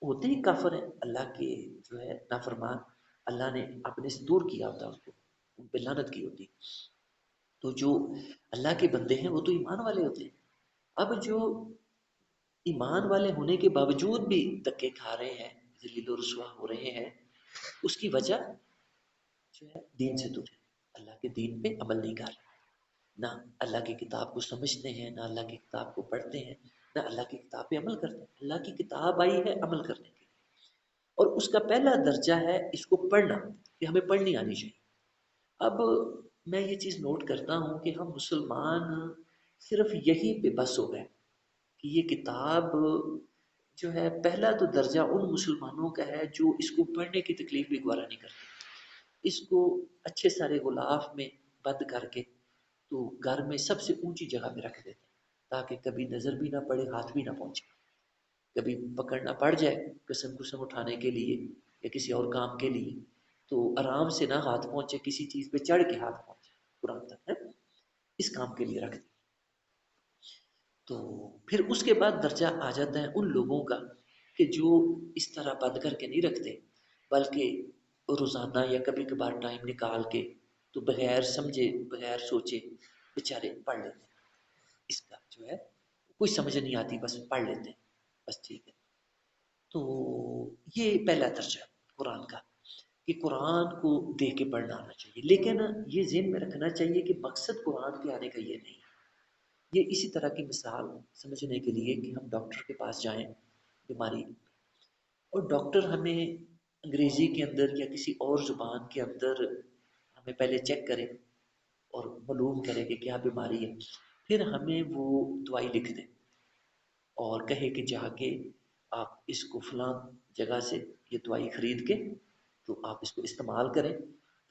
ہوتے ہی کافر ہیں، اللہ کے جو ہے نافرمان، اللہ نے اپنے سے دور کیا ہوتا ہے ان کو، ان پہ لعنت کی ہوتی. تو جو اللہ کے بندے ہیں وہ تو ایمان والے ہوتے ہیں. اب جو ایمان والے ہونے کے باوجود بھی دھکے کھا رہے ہیں، ذلیل و رسوا ہو رہے ہیں، اس کی وجہ جو ہے دین سے دور ہے، اللہ کے دین پہ عمل نہیں کر رہے، نہ اللہ کی کتاب کو سمجھتے ہیں، نہ اللہ کی کتاب کو پڑھتے ہیں، نہ اللہ کی کتاب پہ عمل کرتے ہیں. اللہ کی کتاب آئی ہے عمل کرنے کے، اور اس کا پہلا درجہ ہے اس کو پڑھنا، کہ ہمیں پڑھنی آنی چاہیے. اب میں یہ چیز نوٹ کرتا ہوں کہ ہم مسلمان صرف یہی پہ بس ہو گئے کہ یہ کتاب جو ہے پہلا تو درجہ ان مسلمانوں کا ہے جو اس کو پڑھنے کی تکلیف بھی گوارا نہیں کرتے، اس کو اچھے سارے غلاف میں بند کر کے تو گھر میں سب سے اونچی جگہ پہ رکھ دیتے ہیں تاکہ کبھی نظر بھی نہ پڑے، ہاتھ بھی نہ پہنچے. کبھی پکڑنا پڑ جائے قسم قسم اٹھانے کے لیے یا کسی اور کام کے لیے تو آرام سے نہ ہاتھ پہنچے، کسی چیز پہ چڑھ کے ہاتھ پہنچے قرآن تک ہے، اس کام کے لیے رکھ دی. تو پھر اس کے بعد درجہ آ جاتا ہے ان لوگوں کا کہ جو اس طرح بند کر کے نہیں رکھتے، بلکہ روزانہ یا کبھی کبھار ٹائم نکال کے تو بغیر سمجھے بغیر سوچے بیچارے پڑھ لیتے ہیں. اس کا جو ہے کوئی سمجھ نہیں آتی، بس پڑھ لیتے ہیں، بس ٹھیک ہے. تو یہ پہلا درجہ قرآن کا کہ قرآن کو دیکھ کے پڑھنا آنا چاہیے، لیکن یہ ذہن میں رکھنا چاہیے کہ مقصد قرآن کے آنے کا یہ نہیں. یہ اسی طرح کی مثال سمجھنے کے لیے کہ ہم ڈاکٹر کے پاس جائیں بیماری، اور ڈاکٹر ہمیں انگریزی کے اندر یا کسی اور زبان کے اندر ہمیں پہلے چیک کرے اور معلوم کرے کہ کیا بیماری ہے، پھر ہمیں وہ دوائی لکھ دے اور کہے کہ جا کے آپ اس کو فلاں جگہ سے یہ دوائی خرید کے تو آپ اس کو استعمال کریں،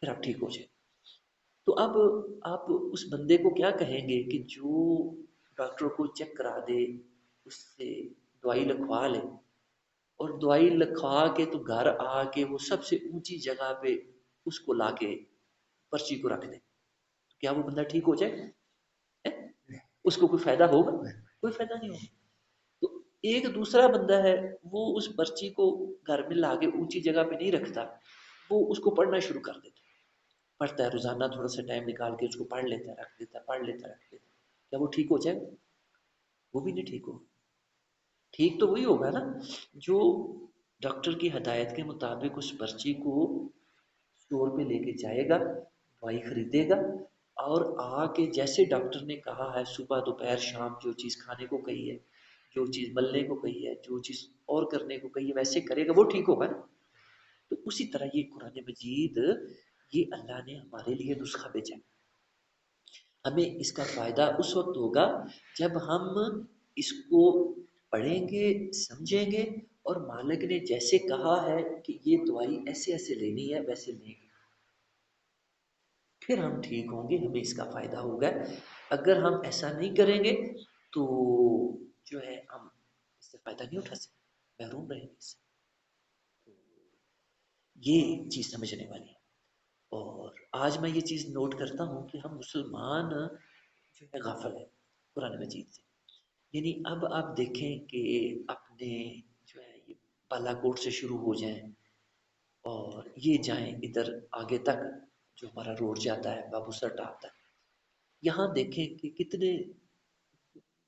پھر آپ ٹھیک ہو جائیں. تو اب آپ اس بندے کو کیا کہیں گے کہ جو ڈاکٹر کو چیک کرا دے، اس سے دوائی لکھوا لے، اور دوائی لکھوا کے تو گھر آ کے وہ سب سے اونچی جگہ پہ اس کو لا کے پرچی کو رکھ دے، تو کیا وہ بندہ ٹھیک ہو جائے؟ اس کو کوئی فائدہ ہوگا؟ کوئی فائدہ نہیں ہوگا. تو ایک دوسرا بندہ ہے وہ اس پرچی کو گھر میں لا کے اونچی جگہ پہ نہیں رکھتا، وہ اس کو پڑھنا شروع کر دیتا، پڑھتا ہے روزانہ تھوڑا سا ٹائم نکال کے اس کو پڑھ لیتا ہے، رکھ دیتا ہے، پڑھ لیتا ہے، رکھ دیتا ہے. کیا وہ ٹھیک ہو جائے گا؟ وہ بھی نہیں ٹھیک ہوگا. ٹھیک تو وہی ہوگا نا جو ڈاکٹر کی ہدایت کے مطابق اس پرچی کو اسٹور پہ لے کے جائے گا، دوائی خریدے گا، اور آ کے جیسے ڈاکٹر نے کہا ہے صبح دوپہر شام جو چیز کھانے کو کہی ہے، جو چیز ملنے کو کہی ہے، جو چیز اور کرنے کو کہی ہے ویسے کرے گا، وہ ٹھیک ہوگا نا. تو اسی طرح یہ قرآن مجید، یہ اللہ نے ہمارے لیے نسخہ بھیجا. ہمیں اس کا فائدہ اس وقت ہوگا جب ہم اس کو پڑھیں گے، سمجھیں گے، اور مالک نے جیسے کہا ہے کہ یہ دوائی ایسے ایسے لینی ہے ویسے لیں گے، پھر ہم ٹھیک ہوں گے، ہمیں اس کا فائدہ ہوگا. اگر ہم ایسا نہیں کریں گے تو جو ہے ہم اس سے فائدہ نہیں اٹھا سکتے، محروم رہیں گے اس سے. یہ چیز سمجھنے والی ہے. اور آج میں یہ چیز نوٹ کرتا ہوں کہ ہم مسلمان جو ہے غافل ہے قرآن مجید سے. یعنی اب آپ دیکھیں کہ اپنے جو ہے یہ بالا کوٹ سے شروع ہو جائیں اور یہ جائیں ادھر آگے تک جو ہمارا روڈ جاتا ہے بابو سر آتا ہے، یہاں دیکھیں کہ کتنے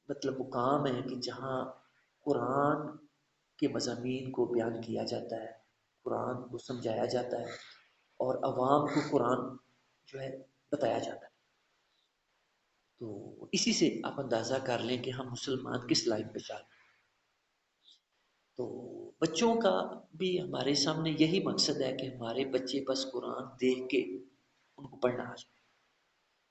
مطلب مقام ہیں کہ جہاں قرآن کے مضامین کو بیان کیا جاتا ہے، قرآن کو سمجھایا جاتا ہے، اور عوام کو قرآن جو ہے بتایا جاتا ہے. تو اسی سے آپ اندازہ کر لیں کہ ہم مسلمان کس لائن پہ چل. تو بچوں کا بھی ہمارے سامنے یہی مقصد ہے کہ ہمارے بچے بس قرآن دیکھ کے ان کو پڑھنا آ جائے.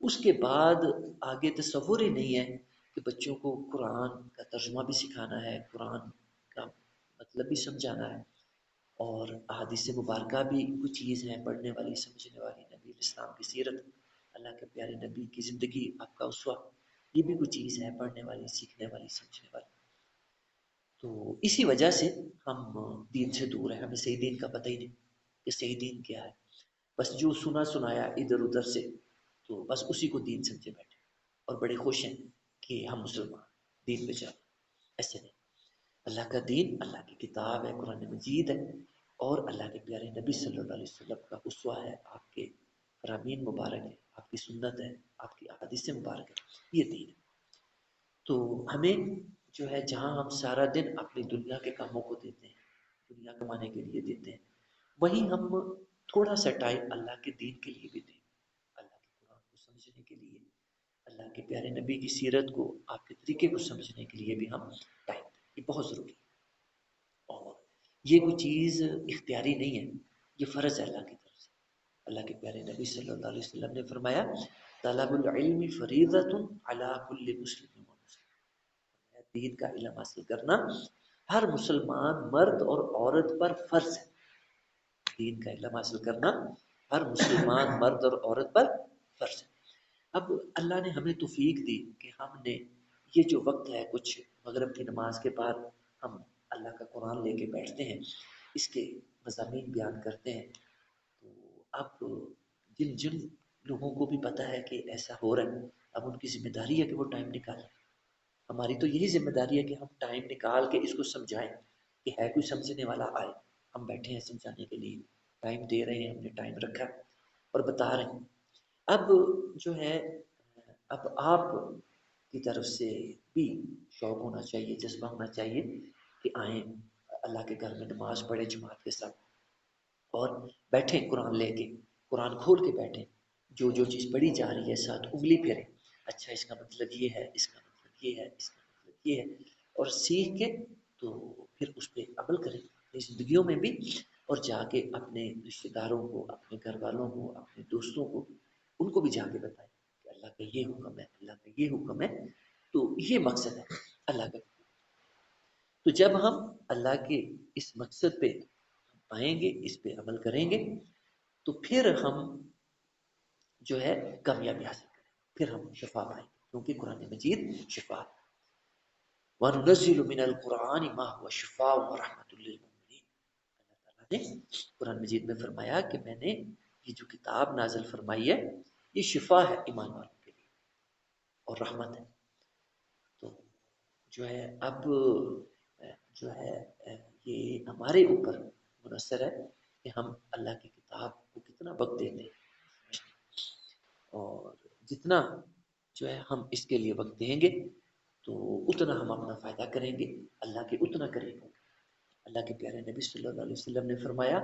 اس کے بعد آگے تصور ہی نہیں ہے کہ بچوں کو قرآن کا ترجمہ بھی سکھانا ہے، قرآن کا مطلب بھی سمجھانا ہے، اور احادیث مبارکہ بھی کوئی چیز ہے پڑھنے والی، سمجھنے والی. نبی اسلام کی سیرت، اللہ کے پیارے نبی کی زندگی، آپ کا اسوہ، یہ بھی کوئی چیز ہے پڑھنے والی، سیکھنے والی، سمجھنے والی. تو اسی وجہ سے ہم دین سے دور ہیں، ہمیں صحیح دین کا پتہ ہی نہیں کہ صحیح دین کیا ہے. بس جو سنا سنایا ادھر ادھر سے تو بس اسی کو دین سمجھے بیٹھے اور بڑے خوش ہیں کہ ہم مسلمان دین پہ چلیں، ایسے نہیں۔ اللہ کا دین اللہ کی کتاب ہے، قرآن مجید ہے، اور اللہ کے پیارے نبی صلی اللہ علیہ وسلم کا اسوہ ہے، آپ کے فرامین مبارک ہے، آپ کی سنت ہے، آپ کی احادیث مبارک ہے، یہ دین ہے۔ تو ہمیں جو ہے جہاں ہم سارا دن اپنی دنیا کے کاموں کو دیتے ہیں، دنیا کمانے کے لیے دیتے ہیں، وہیں ہم تھوڑا سا ٹائم اللہ کے دین کے لیے بھی دیں، اللہ کے قرآن کو سمجھنے کے لیے، اللہ کے پیارے نبی کی سیرت کو، آپ کے طریقے کو سمجھنے کے لیے بھی ہم ٹائم دیں، یہ بہت ضروری ہے۔ اور یہ کوئی چیز اختیاری نہیں ہے، یہ فرض ہے اللہ کی طرف سے۔ اللہ کے پیارے نبی صلی اللہ علیہ وسلم نے فرمایا طلب العلم فریضۃ علی کل مسلم و مسلم، دین کا علم حاصل کرنا ہر مسلمان مرد اور عورت پر فرض ہے۔ دین کا علم حاصل کرنا ہر مسلمان مرد اور عورت پر فرض ہے۔ اب اللہ نے ہمیں توفیق دی کہ ہم نے یہ جو وقت ہے، کچھ مغرب کی نماز کے بعد ہم اللہ کا قرآن لے کے بیٹھتے ہیں، اس کے مضامین بیان کرتے ہیں۔ تو اب جن جن لوگوں کو بھی پتہ ہے کہ ایسا ہو رہا ہے، اب ان کی ذمہ داری ہے کہ وہ ٹائم نکالیں۔ ہماری تو یہی ذمہ داری ہے کہ ہم ٹائم نکال کے اس کو سمجھائیں، کہ ہے کوئی سمجھنے والا آئے، ہم بیٹھے ہیں سمجھانے کے لیے، ٹائم دے رہے ہیں، ہم نے ٹائم رکھا اور بتا رہے ہیں۔ اب جو ہے، اب آپ کی طرف سے بھی شوق ہونا چاہیے، جذبہ ہونا چاہیے کہ آئیں اللہ کے گھر میں نماز پڑھیں جماعت کے ساتھ، اور بیٹھیں قرآن لے کے، قرآن کھول کے بیٹھیں، جو جو چیز پڑھی جا رہی ہے ساتھ انگلی پھیریں، اچھا اس کا مطلب یہ ہے، اس کا مطلب یہ ہے، اس کا مطلب یہ ہے، اور سیکھ کے تو پھر اس پہ عمل کریں اپنی زندگیوں میں بھی، اور جا کے اپنے رشتہ داروں کو، اپنے گھر والوں کو، اپنے دوستوں کو، ان کو بھی جا کے بتائیں کہ اللہ کا یہ حکم ہے، اللہ کا یہ حکم ہے۔ تو یہ مقصد ہے اللہ کا۔ تو جب ہم اللہ کے اس مقصد پہ آئیں گے، اس پہ عمل کریں گے، تو پھر ہم جو ہے کامیابی حاصل کریں گے، پھر ہم شفا پائیں گے، کیونکہ قرآن مجید شفا ہے۔ وَنُنَزِّلُ مِنَ الْقُرْآنِ مَا هُوَ شِفَاءٌ وَرَحْمَةٌ لِّلْمُؤْمِنِينَ، اللہ تعالیٰ نے قرآن مجید میں فرمایا کہ میں نے یہ جو کتاب نازل فرمائی ہے، یہ شفا ہے ایمان والوں کے لیے اور رحمت ہے۔ تو جو ہے اب جو ہے یہ ہمارے اوپر منحصر ہے کہ ہم اللہ کی کتاب کو کتنا وقت دیتے ہیں، اور جتنا جو ہے ہم اس کے لیے وقت دیں گے تو اتنا ہم اپنا فائدہ کریں گے، اللہ کے اتنا قریب ہوں گے۔ اللہ کے پیارے نبی صلی اللہ علیہ وسلم نے فرمایا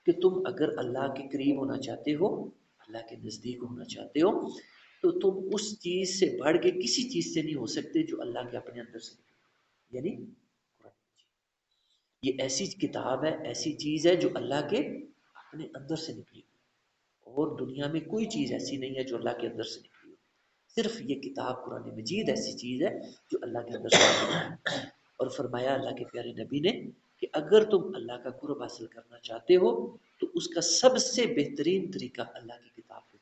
کہ تم اگر اللہ کے قریب ہونا چاہتے ہو، اللہ کے نزدیک ہونا چاہتے ہو، تو تم اس چیز سے بڑھ کے کسی چیز سے نہیں ہو سکتے جو اللہ کے اپنے اندر سے نکلی، یعنی قرآن مجید۔ یہ ایسی کتاب ہے، ایسی چیز ہے جو اللہ کے اپنے اندر سے نکلی، اور دنیا میں کوئی چیز ایسی نہیں ہے جو اللہ کے اندر سے نکلی ہو، صرف یہ کتاب قرآن مجید ایسی چیز ہے جو اللہ کے اندر سے نکلی ہے۔ اور فرمایا اللہ کے پیارے نبی نے کہ اگر تم اللہ کا قرب حاصل کرنا چاہتے ہو تو اس کا سب سے بہترین طریقہ اللہ کی کتاب کو،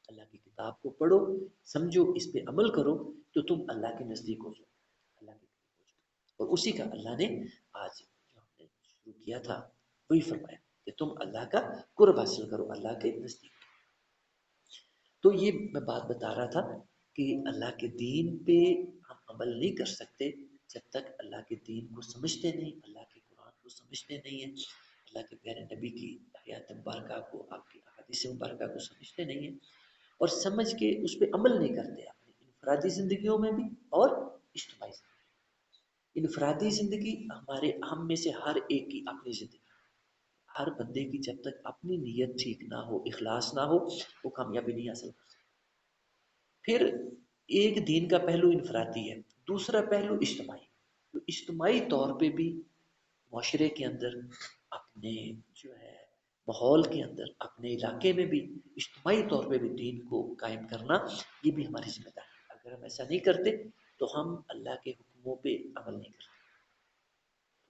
اللہ کی کتاب کو پڑھو، سمجھو، اس پہ عمل کرو، تو تم اللہ کے نزدیک ہو جاؤ، اللہ کے قریب ہو جاؤ۔ اور اسی کا اللہ نے آج جو ہم نے شروع کیا تھا وہی فرمایا کہ تم اللہ کا قرب حاصل کرو، اللہ کے نزدیک۔ تو یہ میں بات بتا رہا تھا کہ اللہ کے دین پہ ہم عمل نہیں کر سکتے جب تک اللہ کے دین کو سمجھتے نہیں، اللہ کے قرآن کو سمجھتے نہیں ہیں، اللہ کے پیارے نبی کی حیات مبارکہ کو، آپ کی احادیث مبارکہ کو سمجھتے نہیں ہیں، اور سمجھ کے اس پہ عمل نہیں کرتے اپنی انفرادی زندگیوں میں بھی اور اجتماعی زندگی۔ انفرادی زندگی ہمارے ہم میں سے ہر ایک کی اپنی زندگی، ہر بندے کی جب تک اپنی نیت ٹھیک نہ ہو، اخلاص نہ ہو، وہ کامیابی نہیں حاصل کر سکتا۔ پھر ایک دین کا پہلو انفرادی ہے، دوسرا پہلو اجتماعی۔ تو اجتماعی طور پہ بھی معاشرے کے اندر، اپنے جو ہے ماحول کے اندر، اپنے علاقے میں بھی اجتماعی طور پہ بھی دین کو قائم کرنا، یہ بھی ہماری ذمہ داری ہے۔ اگر ہم ایسا نہیں کرتے تو ہم اللہ کے حکموں پہ عمل نہیں کرتے۔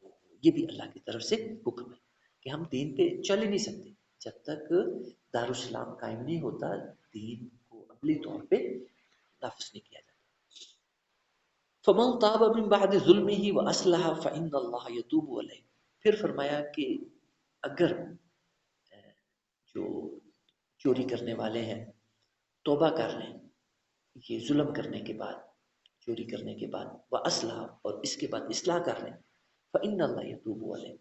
تو یہ بھی اللہ کی طرف سے حکم ہے کہ ہم دین پہ چل ہی نہیں سکتے جب تک دارالاسلام قائم نہیں ہوتا، دین کو عملی طور پہ نافذ نہیں کیا جاتا۔ فمن تاب من بعد ظلمه واصلح فان الله يتوب عليه، پھر فرمایا کہ اگر جو چوری کرنے والے ہیں توبہ کر لیں یہ ظلم کرنے کے بعد، چوری کرنے کے بعد، وَأَصْلَحَ، اور اس کے بعد اصلاح کر لیں، فَإِنَّ اللَّهَ يَتُوبُ عَلَيْهِ،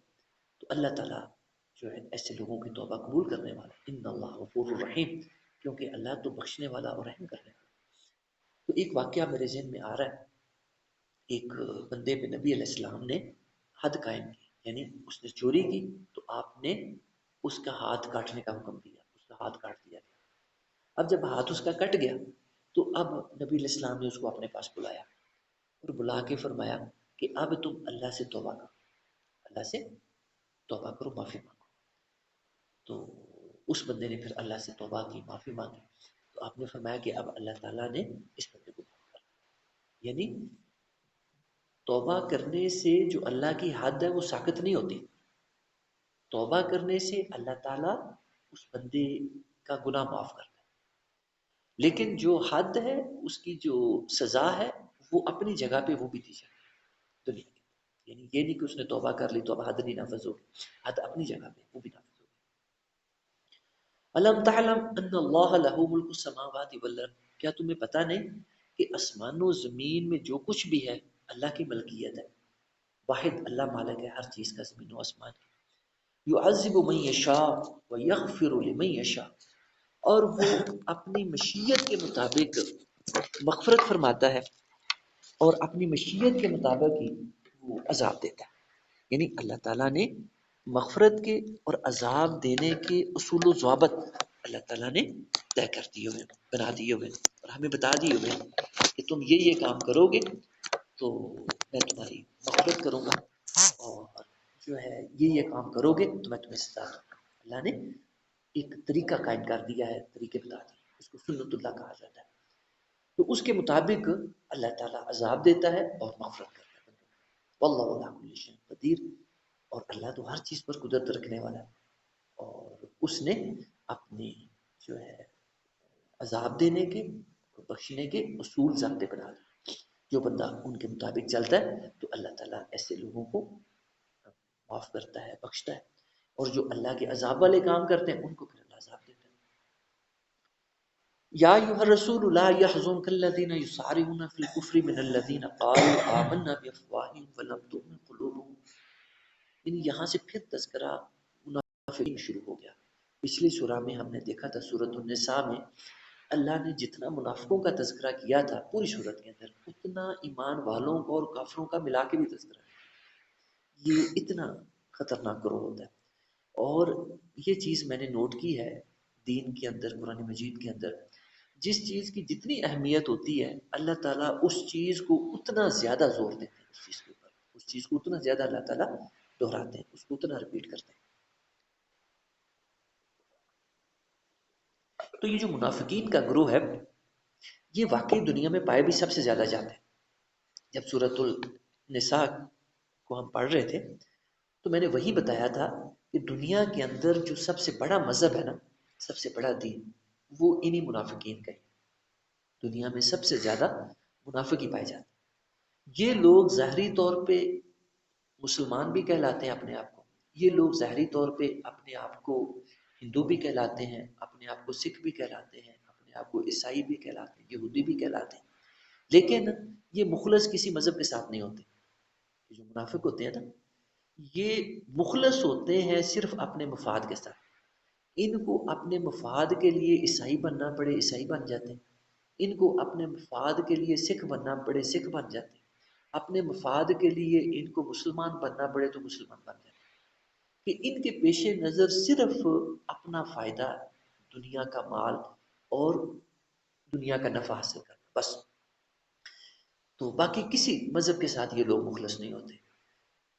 تو اللہ تعالیٰ جو ہے ایسے لوگوں کی توبہ قبول کرنے والا ہے. ان اللہ غفور الرحیم، کیونکہ اللہ تو بخشنے والا اور رحم کرنے والا. تو ایک واقعہ میرے ذہن میں آ رہا ہے. ایک بندے پہ نبی علیہ السلام نے حد قائم کی، یعنی اس نے چوری کی تو آپ نے اس کا ہاتھ کاٹنے کا حکم دیا، اس کا ہاتھ کاٹ دیا گیا. اب جب ہاتھ اس کا کٹ گیا تو اب نبی علیہ السلام نے اس کو اپنے پاس بلایا اور بلا کے فرمایا کہ اب تم اللہ سے توبہ کرو، اللہ سے توبہ کرو، معافی مانگو. تو اس بندے نے پھر اللہ سے توبہ کی، معافی مانگی. تو آپ نے فرمایا کہ اب اللہ تعالیٰ نے اس بندے کو معاف کر دیا. یعنی توبہ کرنے سے جو اللہ کی حد ہے وہ ساقط نہیں ہوتی. توبہ کرنے سے اللہ تعالیٰ اس بندے کا گناہ معاف کرتا ہے، لیکن جو حد ہے اس کی جو سزا ہے وہ اپنی جگہ پہ وہ بھی دی جائے دنیا کی. یعنی یہ نہیں کہ اس نے توبہ کر لی تو اب حد نہیں نافذ ہوگی، حد اپنی جگہ پہ وہ بھی نافذ ہوگی. الم تعلم ان اللہ لہ ملک السماوات والارض، کیا تمہیں پتہ نہیں کہ آسمان و زمین میں جو کچھ بھی ہے اللہ کی ملکیت ہے. واحد اللہ مالک ہے ہر چیز کا، زمین و آسمان کی. یعذب من یشاء ویغفر لمن یشاء، اور وہ اپنی مشیت کے مطابق مغفرت فرماتا ہے اور اپنی مشیت کے مطابق ہی وہ عذاب دیتا ہے. یعنی اللہ تعالیٰ نے مغفرت کے اور عذاب دینے کے اصول و ضوابط اللہ تعالیٰ نے طے کر دیے ہوئے، بنا دیے ہوئے اور ہمیں بتا دیے ہوئے کہ تم یہ کام کرو گے تو میں تمہاری مغفرت کروں گا، اور جو ہے یہ کام کرو گے تو میں تمہیں سزا دوں گا. اللہ نے ایک طریقہ قائم کر دیا ہے، طریقے بتا دیے، اس کو سنت اللہ کہا جاتا ہے. تو اس کے مطابق اللہ تعالیٰ عذاب دیتا ہے اور مغفرت کرتا ہے. واللہ علی کل شیء قدیر، اور اللہ تو ہر چیز پر قدرت رکھنے والا ہے. اور اس نے اپنے جو ہے عذاب دینے کے اور بخشنے کے اصول ضابطے بنا دیے. جو بندہ ان کے مطابق چلتا ہے تو اللہ تعالیٰ ایسے لوگوں کو معاف کرتا ہے، بخشتا ہے، اور جو اللہ کے عذاب والے کام کرتے ہیں ان کو پھر اللہ عذاب دیتا ہے. یا ایھا الرسول لا يحزنك الذين يسارعون في الكفر من الذين قالوا آمنا بافواههم ولم تؤمن قلوبهم. یعنی یہاں سے پھر تذکرہ منافقین شروع ہو گیا. پچھلی سورہ میں ہم نے دیکھا تھا، سورۃ النساء میں اللہ نے جتنا منافقوں کا تذکرہ کیا تھا پوری سورت کے اندر، اتنا ایمان والوں کو اور کافروں کا ملا کے بھی تذکرہ. یہ اتنا خطرناک گروہ ہوتا ہے. اور یہ چیز میں نے نوٹ کی ہے دین کے اندر، قرآن مجید کے اندر، جس چیز کی جتنی اہمیت ہوتی ہے اللہ تعالیٰ اس چیز کو اتنا زیادہ زور دیتے ہیں، اس چیز کے اوپر، اس چیز کو اتنا زیادہ اللہ تعالیٰ دہراتے ہیں، اس کو اتنا ریپیٹ کرتے ہیں. تو یہ جو منافقین کا گروہ ہے یہ واقعی دنیا میں پائے بھی سب سے زیادہ جاتے ہیں. جب سورۃ النساء کو ہم پڑھ رہے تھے تو میں نے وہی بتایا تھا کہ دنیا کے اندر جو سب سے بڑا مذہب ہے نا، سب سے بڑا دین، وہ انہی منافقین کا ہے. دنیا میں سب سے زیادہ منافق ہی پائے جاتے ہیں. یہ لوگ ظاہری طور پہ مسلمان بھی کہلاتے ہیں اپنے آپ کو، یہ لوگ ظاہری طور پہ اپنے آپ کو ہندو بھی کہلاتے ہیں، اپنے آپ کو سکھ بھی کہلاتے ہیں، اپنے آپ کو عیسائی بھی کہلاتے ہیں، یہودی بھی کہلاتے ہیں، لیکن یہ مخلص کسی مذہب کے ساتھ نہیں ہوتے. یہ جو منافق ہوتے ہیں نا، یہ مخلص ہوتے ہیں صرف اپنے مفاد کے ساتھ. ان کو اپنے مفاد کے لیے عیسائی بننا پڑے عیسائی بن جاتے ہیں، ان کو اپنے مفاد کے لیے سکھ بننا پڑے سکھ بن جاتے ہیں، اپنے مفاد کے لیے ان کو مسلمان بننا پڑے تو مسلمان بن جاتے ہیں. کہ ان کے پیش نظر صرف اپنا فائدہ، دنیا کا مال اور دنیا کا نفع حاصل کرنا بس. تو باقی کسی مذہب کے ساتھ یہ لوگ مخلص نہیں ہوتے.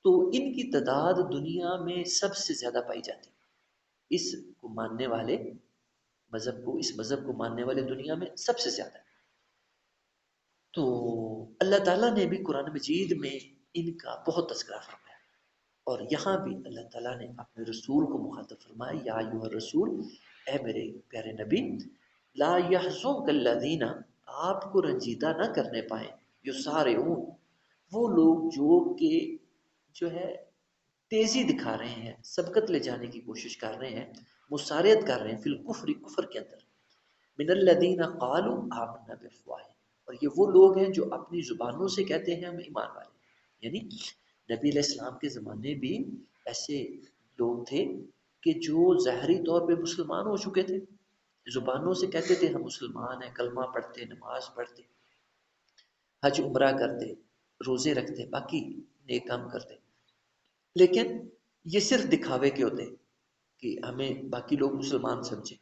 تو ان کی تعداد دنیا میں سب سے زیادہ پائی جاتی. اس کو ماننے والے مذہب کو، اس مذہب کو ماننے والے دنیا میں سب سے زیادہ. تو اللہ تعالیٰ نے بھی قرآن مجید میں ان کا بہت تذکرہ فرمایا، اور یہاں بھی اللہ تعالیٰ نے اپنے رسول کو مخاطب فرمایا، یا ایھا الرسول، اے میرے پیارے نبی، لا یحزنک الذین، آپ کو رنجیدہ نہ کرنے پائیں، یسارعون، وہ لوگ جو ہے تیزی دکھا رہے ہیں، سبقت لے جانے کی کوشش کر رہے ہیں، مسارعت کر رہے ہیں، فی الکفر، کفر کے اندر، من الذین قالوا آمنا بافواہہم، اور یہ وہ لوگ ہیں جو اپنی زبانوں سے کہتے ہیں ہم ایمان والے. یعنی نبی علیہ السلام کے زمانے بھی ایسے لوگ تھے کہ جو ظاہری طور پہ مسلمان ہو چکے تھے، زبانوں سے کہتے تھے ہم مسلمان ہیں، کلمہ پڑھتے، نماز پڑھتے، حج عمرہ کرتے، روزے رکھتے، باقی نیک کام کرتے، لیکن یہ صرف دکھاوے کے ہوتے کہ ہمیں باقی لوگ مسلمان سمجھے.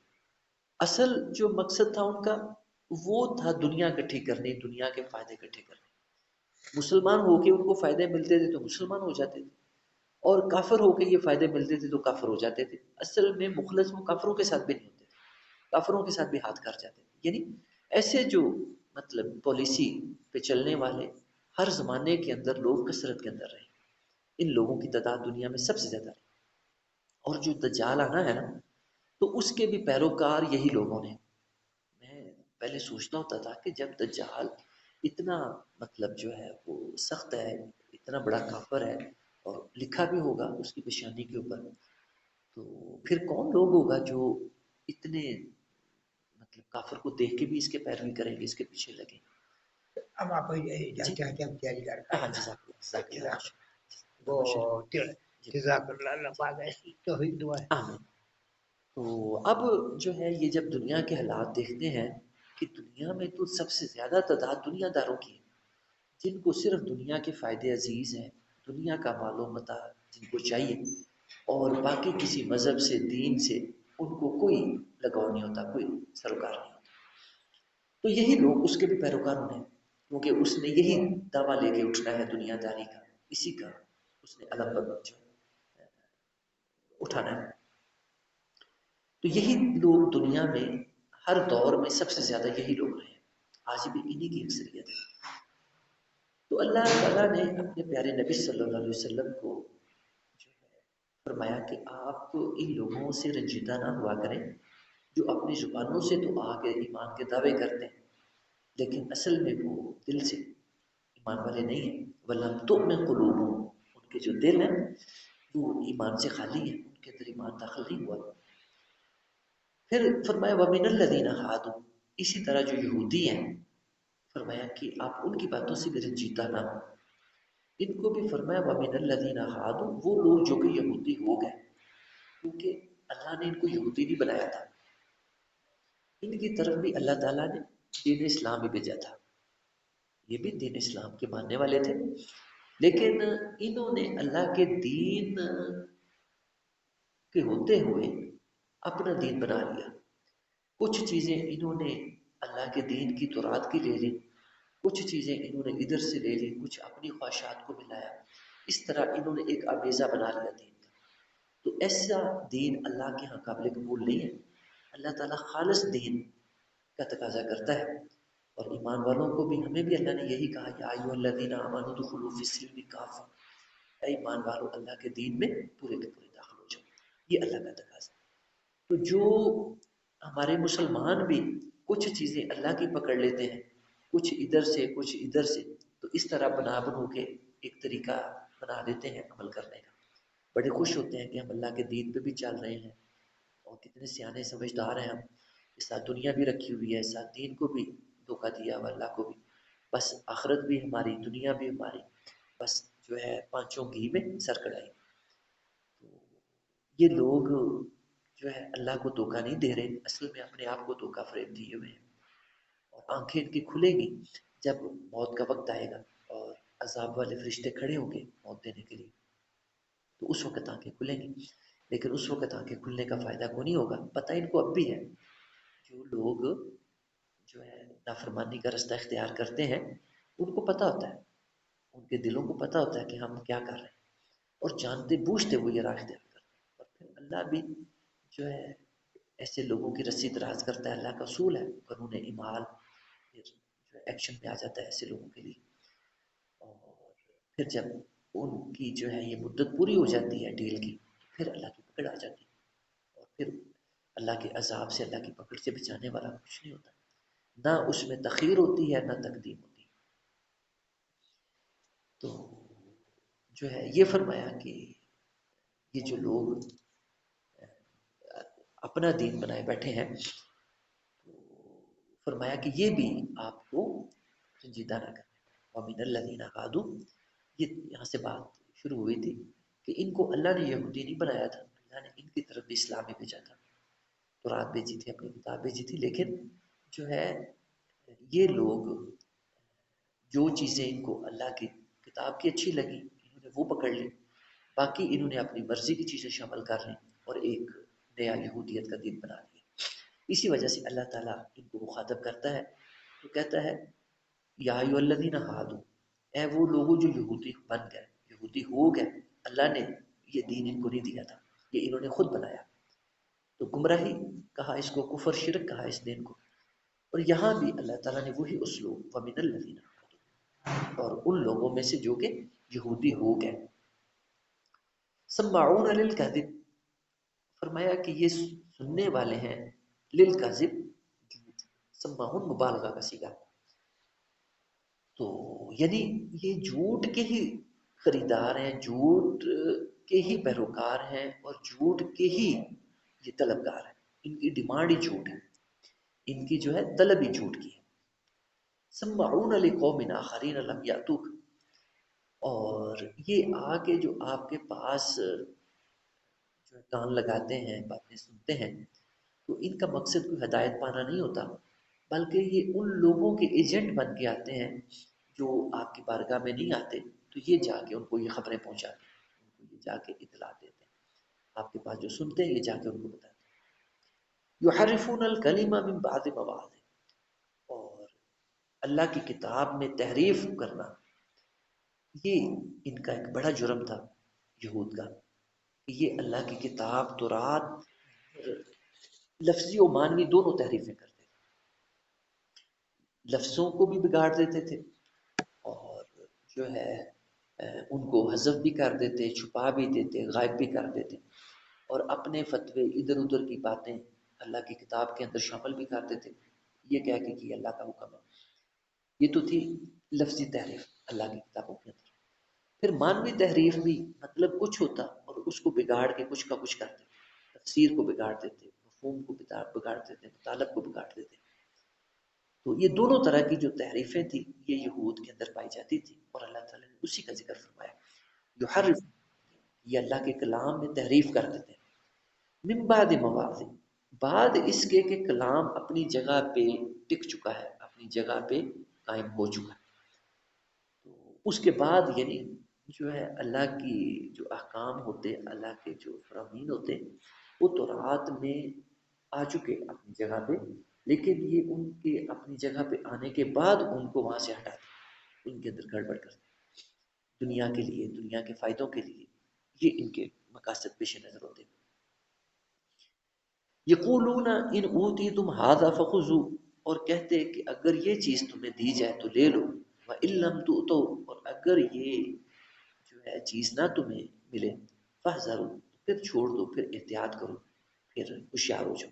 اصل جو مقصد تھا ان کا وہ تھا دنیا اکٹھی کرنی، دنیا کے فائدے اکٹھے کرنے. مسلمان ہو کے ان کو فائدے ملتے تھے تو مسلمان ہو جاتے تھے، اور کافر ہو کے یہ فائدے ملتے تھے تو کافر ہو جاتے تھے. اصل میں مخلص وہ کافروں کے ساتھ بھی نہیں ہوتے تھے، کافروں کے ساتھ بھی ہاتھ کر جاتے تھے. یعنی ایسے جو مطلب پالیسی پہ چلنے والے ہر زمانے کے اندر لوگ کثرت کے اندر رہے. ان لوگوں کی تعداد دنیا میں سب سے زیادہ ہے. اور جو دجال آنا ہے نا، تو اس کے بھی پیروکار یہی لوگوں نے. میں پہلے سوچتا ہوتا تھا کہ جب دجال اتنا مطلب جو ہے وہ سخت ہے، اتنا بڑا کافر ہے، اور لکھا بھی ہوگا اس کی پیشانی کے اوپر، تو پھر کون لوگ ہوگا جو اتنے مطلب کافر کو دیکھ کے بھی اس کے پیروی کریں گے، اس کے پیچھے لگیں. اب آپ جی جانتے ہیں کہ ہم تیاری کر رہے ہاں، ہیں نا. جزاک اللہ وہ ماشاء. جی جزاک اللہ اللہ پاک ایسی توحید دعا ہے. آمین. تو اب جو ہے یہ جب دنیا کے حالات دیکھتے ہیں کہ دنیا میں تو سب سے زیادہ تعداد دنیا داروں کی ہے، جن کو صرف دنیا کے فائدے عزیز ہیں، دنیا کا مال و متاع جن کو چاہیے، اور باقی کسی مذہب سے، دین سے ان کو کوئی لگاؤ نہیں ہوتا، کوئی سروکار نہیں ہوتا. تو یہی لوگ اس کے بھی پیروکار ہونے ہیں، کیونکہ اس نے یہی دعویٰ لے کے اٹھنا ہے دنیا داری کا، اسی کا اس نے علم پر جو اٹھانا ہے. تو یہی لوگ دنیا میں ہر دور میں سب سے زیادہ یہی لوگ رہے ہیں، آج بھی انہی کی اکثریت ہے. تو اللہ تعالیٰ نے اپنے پیارے نبی صلی اللہ علیہ وسلم کو جو ہے فرمایا کہ آپ ان لوگوں سے رنجیدہ نہ ہوا کریں جو اپنی زبانوں سے تو آگے ایمان کے دعوے کرتے ہیں، لیکن اصل میں وہ دل سے ایمان والے نہیں ہیں. وَلَمْ تُؤْمِنْ قُلُوبُهُمْ، ان کے جو دل ہیں وہ ایمان سے خالی ہیں، ان کے اندر ایمان داخل نہیں ہوا. پھر فرمایا وَمِنَ الَّذِينَ هَادُوا، اسی طرح جو یہودی ہیں فرمایا کہ آپ ان کی باتوں سے بھی رنجیدہ نہ ہو. ان کو بھی فرمایا وَمِنَ الَّذِينَ هَادُوا، وہ لوگ جو کہ یہودی ہو گئے، کیونکہ اللہ نے ان کو یہودی نہیں بنایا تھا، ان کی طرف بھی اللہ تعالیٰ نے دین اسلام بھی بھیجا تھا. یہ بھی دین اسلام کے ماننے والے تھے، لیکن انہوں نے اللہ کے دین کے ہوتے ہوئے اپنا دین بنا لیا. کچھ چیزیں انہوں نے اللہ کے دین کی تورات کی لے لی، کچھ چیزیں انہوں نے ادھر سے لے لی، کچھ اپنی خواہشات کو ملایا. اس طرح انہوں نے ایک آمیزہ بنا لیا دین کا. تو ایسا دین اللہ کے ہاں قابل قبول نہیں ہے. اللہ تعالیٰ خالص دین کا تقاضا کرتا ہے. اور ایمان والوں کو بھی، ہمیں بھی اللہ نے یہی کہا یا ایھا الذین آمنوا ادخلوا فی السلم کافہ، اے ایمان والو اللہ کے دین میں پورے کے پورے داخل ہو جاؤ. یہ اللہ کا تقاضا ہے. تو جو ہمارے مسلمان بھی کچھ چیزیں اللہ کی پکڑ لیتے ہیں، کچھ ادھر سے کچھ ادھر سے، تو اس طرح بنا بنو کے ایک طریقہ بنا لیتے ہیں عمل کرنے کا. بڑے خوش ہوتے ہیں کہ ہم اللہ کے دین پہ بھی چل رہے ہیں، اور کتنے سیانے سمجھدار ہیں ہم، اس ساتھ دنیا بھی رکھی ہوئی ہے، ساتھ دین کو بھی دھوکہ دیا ہوا اللہ کو بھی، بس آخرت بھی ہماری، دنیا بھی ہماری، بس جو ہے پانچوں گھی میں سر کڑائی. تو یہ لوگ جو ہے اللہ کو دھوکہ نہیں دے رہے، اصل میں اپنے آپ کو دھوکہ فریب دیے ہوئے ہیں. اور آنکھیں ان کی کھلے گی جب موت کا وقت آئے گا اور عذاب والے فرشتے کھڑے ہوں گے موت دینے کے لیے، تو اس وقت آنکھیں کھلیں گی. لیکن اس وقت آنکھیں کھلنے کا فائدہ کو نہیں ہوگا. پتہ ان کو اب بھی ہے، جو لوگ جو ہے نافرمانی کا رستہ اختیار کرتے ہیں ان کو پتہ ہوتا ہے، ان کے دلوں کو پتہ ہوتا ہے کہ ہم کیا کر رہے ہیں، اور جانتے بوجھتے وہ یہ راہ اختیار کرتے ہیں. اور پھر اللہ بھی جو ہے ایسے لوگوں کی رسی دراز کرتا ہے. اللہ کا اصول ہے قانون اعمال پھر جو ہے ایکشن میں آ جاتا ہے ایسے لوگوں کے لیے. اور پھر جب ان کی جو ہے یہ مدت پوری ہو جاتی ہے ڈیل کی، پھر اللہ کی پکڑ آ جاتی ہے، اور پھر اللہ کے عذاب سے، اللہ کی پکڑ سے بچانے والا کچھ نہیں ہوتا. نہ اس میں تخیر ہوتی ہے، نہ تقدیم ہوتی ہے. تو جو ہے یہ فرمایا کہ یہ جو لوگ اپنا دین بنائے بیٹھے ہیں، تو فرمایا کہ یہ بھی آپ کو سنجیدہ نہ کریں. وَمِنَ الَّذِينَ هَادُوا، یہ یہاں سے بات شروع ہوئی تھی کہ ان کو اللہ نے یہودی نہیں بنایا تھا، اللہ نے ان کی طرف بھی اسلامی بھیجا تھا، تورات بھیجی تھی، اپنی کتاب بھیجی تھی. لیکن جو ہے یہ لوگ جو چیزیں ان کو اللہ کی کتاب کی اچھی لگی انہوں نے وہ پکڑ لی، باقی انہوں نے اپنی مرضی کی چیزیں شامل کر لیں اور ایک نیا یہودیت کا دین بنا لیا. اسی وجہ سے اللہ تعالیٰ ان کو مخاطب کرتا ہے تو کہتا ہے یا ایھا الذین ہادوا، اے وہ لوگوں جو یہودی بن گئے، یہودی ہو گئے. اللہ نے یہ دین ان کو نہیں دیا تھا، یہ انہوں نے خود بنایا. تو گمراہی کہا اس کو، کفر شرک کہا اس دین کو. اور یہاں بھی اللہ تعالیٰ نے وہی اسلوب وَمِنَ الَّذِينَ هَادُوا، اور ان لوگوں میں سے جو کہ یہودی ہو گئے. سماعون للکذب، فرمایا کہ یہ سننے والے ہیں للکذب، جھوٹ. سماعون مبالغہ کا صیغہ، تو یعنی یہ جھوٹ کے ہی خریدار ہیں، جھوٹ کے ہی پیروکار ہیں اور جھوٹ کے ہی یہ طلبگار ہیں. ان کی ڈیمانڈ ہی جھوٹ ہے، ان کی جو ہے طلب ہی جھوٹ کی ہے. سمعون لقوم آخرین لم یاتوک، اور یہ آگے جو آپ کے پاس جو کان لگاتے ہیں، باتیں سنتے ہیں، تو ان کا مقصد کوئی ہدایت پانا نہیں ہوتا، بلکہ یہ ان لوگوں کے ایجنٹ بن کے آتے ہیں جو آپ کی بارگاہ میں نہیں آتے. تو یہ جا کے ان کو یہ خبریں پہنچاتے ہیں، ان کو یہ جا کے اطلاع دیتے ہیں. آپ کے پاس جو سنتے ہیں یہ جا کے ان کو بتاتے ہیں. یحرفون الکلم من بعد مواضع، اور اللہ کی کتاب میں تحریف کرنا یہ ان کا ایک بڑا جرم تھا یہود کا، کہ یہ اللہ کی کتاب تورات لفظی و معنوی دونوں تحریفیں کرتے تھے. لفظوں کو بھی بگاڑ دیتے تھے اور جو ہے ان کو حذف بھی کر دیتے، چھپا بھی دیتے، غائب بھی کر دیتے، اور اپنے فتوے ادھر ادھر کی باتیں اللہ کی کتاب کے اندر شامل بھی کر دیتے، یہ کہہ کے کہ اللہ کا حکم ہے. یہ تو تھی لفظی تحریف اللہ کی کتابوں کے اندر. پھر مانوی تحریف بھی، مطلب کچھ ہوتا اور اس کو بگاڑ کے کچھ کا کچھ کرتے، تفسیر کو بگاڑ دیتے، مفہوم کو بگاڑ دیتے، مطالب کو بگاڑ دیتے. تو یہ دونوں طرح کی جو تحریفیں تھیں یہ یہود کے اندر پائی جاتی تھی، اور اللہ تعالیٰ نے اسی کا ذکر فرمایا. یحرف، یہ اللہ کے کلام میں تحریف کر دیتے ہیں. من بعد مواضع، بعد اس کے کہ کلام اپنی جگہ پہ ٹک چکا ہے، اپنی جگہ پہ قائم ہو چکا ہے. تو اس کے بعد یعنی جو ہے اللہ کی جو احکام ہوتے، اللہ کے جو فرامین ہوتے، وہ تورات میں آ چکے اپنی جگہ پہ، لیکن یہ ان کے اپنی جگہ پہ آنے کے بعد ان کو وہاں سے ہٹاتے، ان کے اندر گڑبڑ کرتے، دنیا کے لیے، دنیا کے فائدوں کے لیے یہ ان کے مقاصد پیش نظر ہوتے. یقولون ان اوتیتم ھذا فخذوا، اور کہتے کہ اگر یہ چیز تمہیں دی جائے تو لے لو. وَإِن لَّمْ تُؤْتَوْا، اور اگر یہ جو ہے چیز نہ تمہیں ملے، فاحذروا، پھر چھوڑ دو، پھر احتیاط کرو، پھر ہوشیار ہو جاؤ.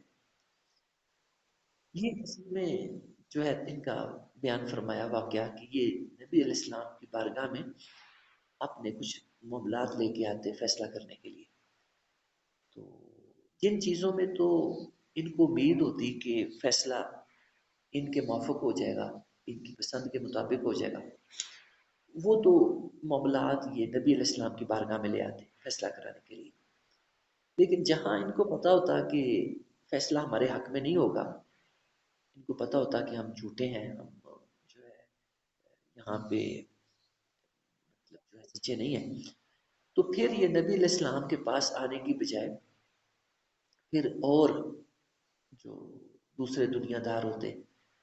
یہ اصل میں جو ہے ان کا بیان فرمایا واقعہ کہ یہ نبی علیہ السلام کی بارگاہ میں اپنے کچھ معاملات لے کے آتے فیصلہ کرنے کے لیے. تو جن چیزوں میں تو ان کو امید ہوتی کہ فیصلہ ان کے موافق ہو جائے گا، ان کی پسند کے مطابق ہو جائے گا، وہ تو معاملات یہ نبی علیہ السلام کی بارگاہ میں لے آتے فیصلہ کرانے کے لیے. لیکن جہاں ان کو پتہ ہوتا کہ فیصلہ ہمارے حق میں نہیں ہوگا، ان کو پتہ ہوتا کہ ہم جھوٹے ہیں، ہم جو ہے یہاں پہ مطلب جو ہے سچے نہیں ہیں، تو پھر یہ نبی علیہ السلام کے پاس آنے کی بجائے پھر اور جو دوسرے دنیا دار ہوتے،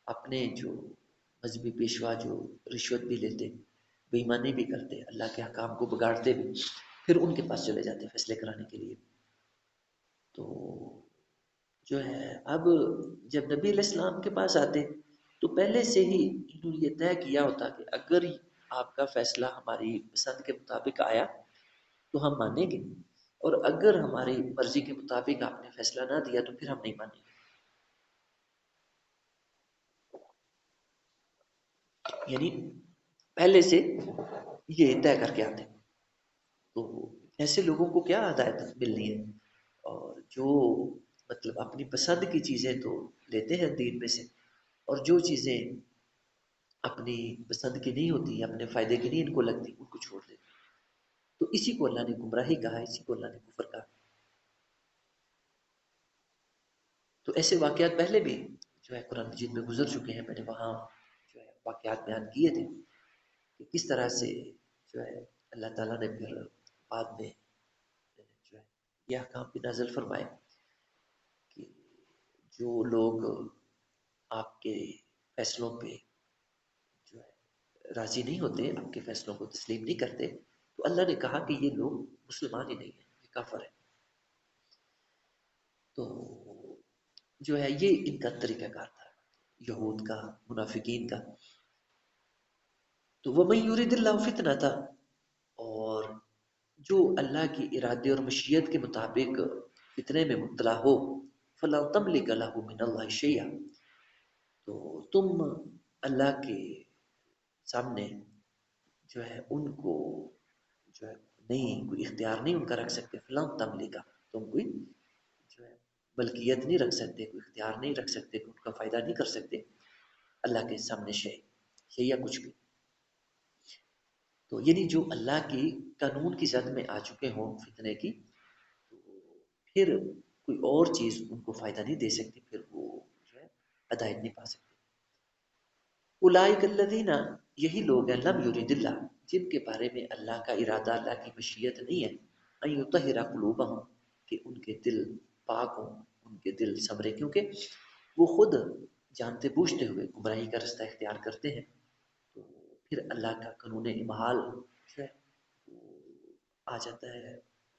اپنے جو مذہبی پیشوا جو رشوت بھی لیتے، بے ایمانی بھی کرتے، اللہ کے حکام کو بگاڑتے بھی، پھر ان کے پاس چلے جاتے فیصلے کرانے کے لیے. تو جو ہے اب جب نبی علیہ السلام کے پاس آتے تو پہلے سے ہی انہوں نے یہ طے کیا ہوتا کہ اگر آپ کا فیصلہ ہماری پسند کے مطابق آیا تو ہم مانیں گے، اور اگر ہماری مرضی کے مطابق آپ نے فیصلہ نہ دیا تو پھر ہم نہیں مانیں گے. یعنی پہلے سے یہ طے کر کے آتے. تو ایسے لوگوں کو کیا ہدایت ملنی ہے، اور جو مطلب اپنی پسند کی چیزیں تو لیتے ہیں دین میں سے، اور جو چیزیں اپنی پسند کی نہیں ہوتی، اپنے فائدے کی نہیں ان کو لگتی، ان کو چھوڑ دیتے. تو اسی کو اللہ نے گمراہی کہا، اسی کو اللہ نے کفر کہا. تو ایسے واقعات پہلے بھی جو ہے قرآن مجید میں گزر چکے ہیں. میں نے وہاں جو ہے واقعات بیان کیے تھے کہ کس طرح سے جو ہے اللہ تعالیٰ نے پھر بعد میں جو ہے یہ احکام بھی نازل فرمائے کہ جو لوگ آپ کے فیصلوں پہ جو ہے راضی نہیں ہوتے، آپ کے فیصلوں کو تسلیم نہیں کرتے، تو اللہ نے کہا کہ یہ لوگ مسلمان ہی نہیں ہیں، یہ کافر ہیں. تو جو ہے یہ ان کا طریقہ کار تھا، یہود کا، منافقین کا. تو وَمَن يُرِدِ اللَّهُ فِتْنَتَهُ، اور جو اللہ کی ارادے اور مشیت کے مطابق فتنے میں مبتلا ہو، فَلَا تَمْلِكَ لَهُ مِنَ اللَّهِ شَيْئًا، تو تم اللہ کے سامنے جو ہے ان کو جو ہے نہیں، کوئی اختیار نہیں ان کا رکھ سکتے. فلاں تملی کا، تم کوئی جو ہے ملکیت نہیں رکھ سکتے، کوئی اختیار نہیں رکھ سکتے، ان کا فائدہ نہیں کر سکتے اللہ کے سامنے شے یا کچھ بھی. تو یعنی جو اللہ کی قانون کی زد میں آ چکے ہوں فتنے کی، تو پھر کوئی اور چیز ان کو فائدہ نہیں دے سکتی، پھر وہ جو ہے ہدایت نہیں پا سکتے. اولئک الذین، یہی لوگ ہیں، لم یرید اللہ، جن کے بارے میں اللہ کا ارادہ، اللہ کی مشیت نہیں ہے، ان یطہر قلوبہم، کہ ان کے دل پاک ہوں، ان کے دل سنورے، کیونکہ وہ خود جانتے بوجھتے ہوئے گمراہی کا رستہ اختیار کرتے ہیں. تو پھر اللہ کا قانون امحال جو ہے وہ آ جاتا ہے،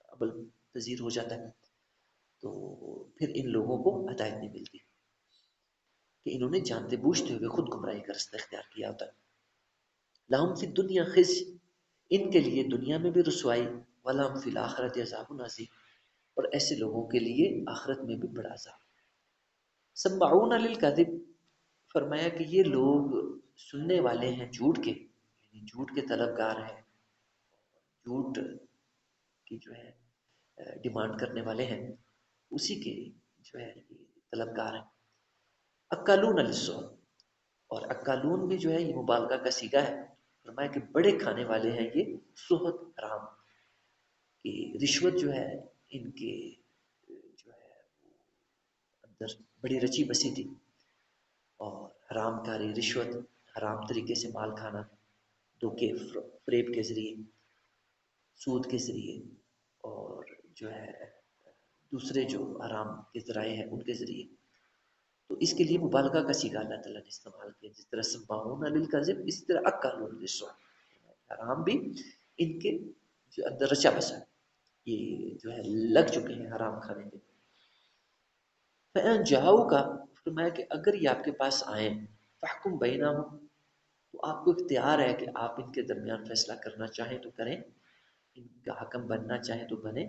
عمل پذیر ہو جاتا ہے. تو پھر ان لوگوں کو ہدایت نہیں ملتی کہ انہوں نے جانتے بوجھتے ہوئے خود گمراہی کا رستہ اختیار کیا ہوتا ہے. لہم فی الدنیا خزی، ان کے لیے دنیا میں بھی رسوائی، ولہم فی الآخرۃ عذاب عظیم، اور ایسے لوگوں کے لیے آخرت میں بھی بڑا عذاب. سماعون للکذب، فرمایا کہ یہ لوگ سننے والے ہیں جھوٹ کے، یعنی جھوٹ کے طلبگار ہیں، جھوٹ کی جو ہے ڈیمانڈ کرنے والے ہیں، اسی کے جو ہے یہ طلبگار ہیں. اکالون للسحت، اور اکالون بھی جو ہے یہ مبالغہ کا صیغہ ہے. فرمایا کہ بڑے کھانے والے ہیں یہ سحت، حرام کی رشوت جو ہے ان کے جو ہے اندر بڑی رچی بسی تھی. اور حرام کاری، رشوت، حرام طریقے سے مال کھانا، دھوکے فریب کے ذریعے، سود کے ذریعے، اور جو ہے دوسرے جو حرام کے ذرائع ہیں ان کے ذریعے. تو اس کے لیے مبالغہ کا صیغہ اللہ تعالیٰ نے استعمال کیا، جس طرح سماعون للکذب، اسی طرح اکالون للسحت، حرام بھی ان کے جو اندر رچا بسا، یہ جو ہے لگ چکے ہیں حرام کھانے میں. فَإِن جَاءُوكَ، فرمایا کہ اگر یہ آپ کے پاس آئیں، فَاحْكُم بَيْنَهُمْ، تو آپ کو اختیار ہے کہ آپ ان کے درمیان فیصلہ کرنا چاہیں تو کریں، ان کا حکم بننا چاہیں تو بنیں،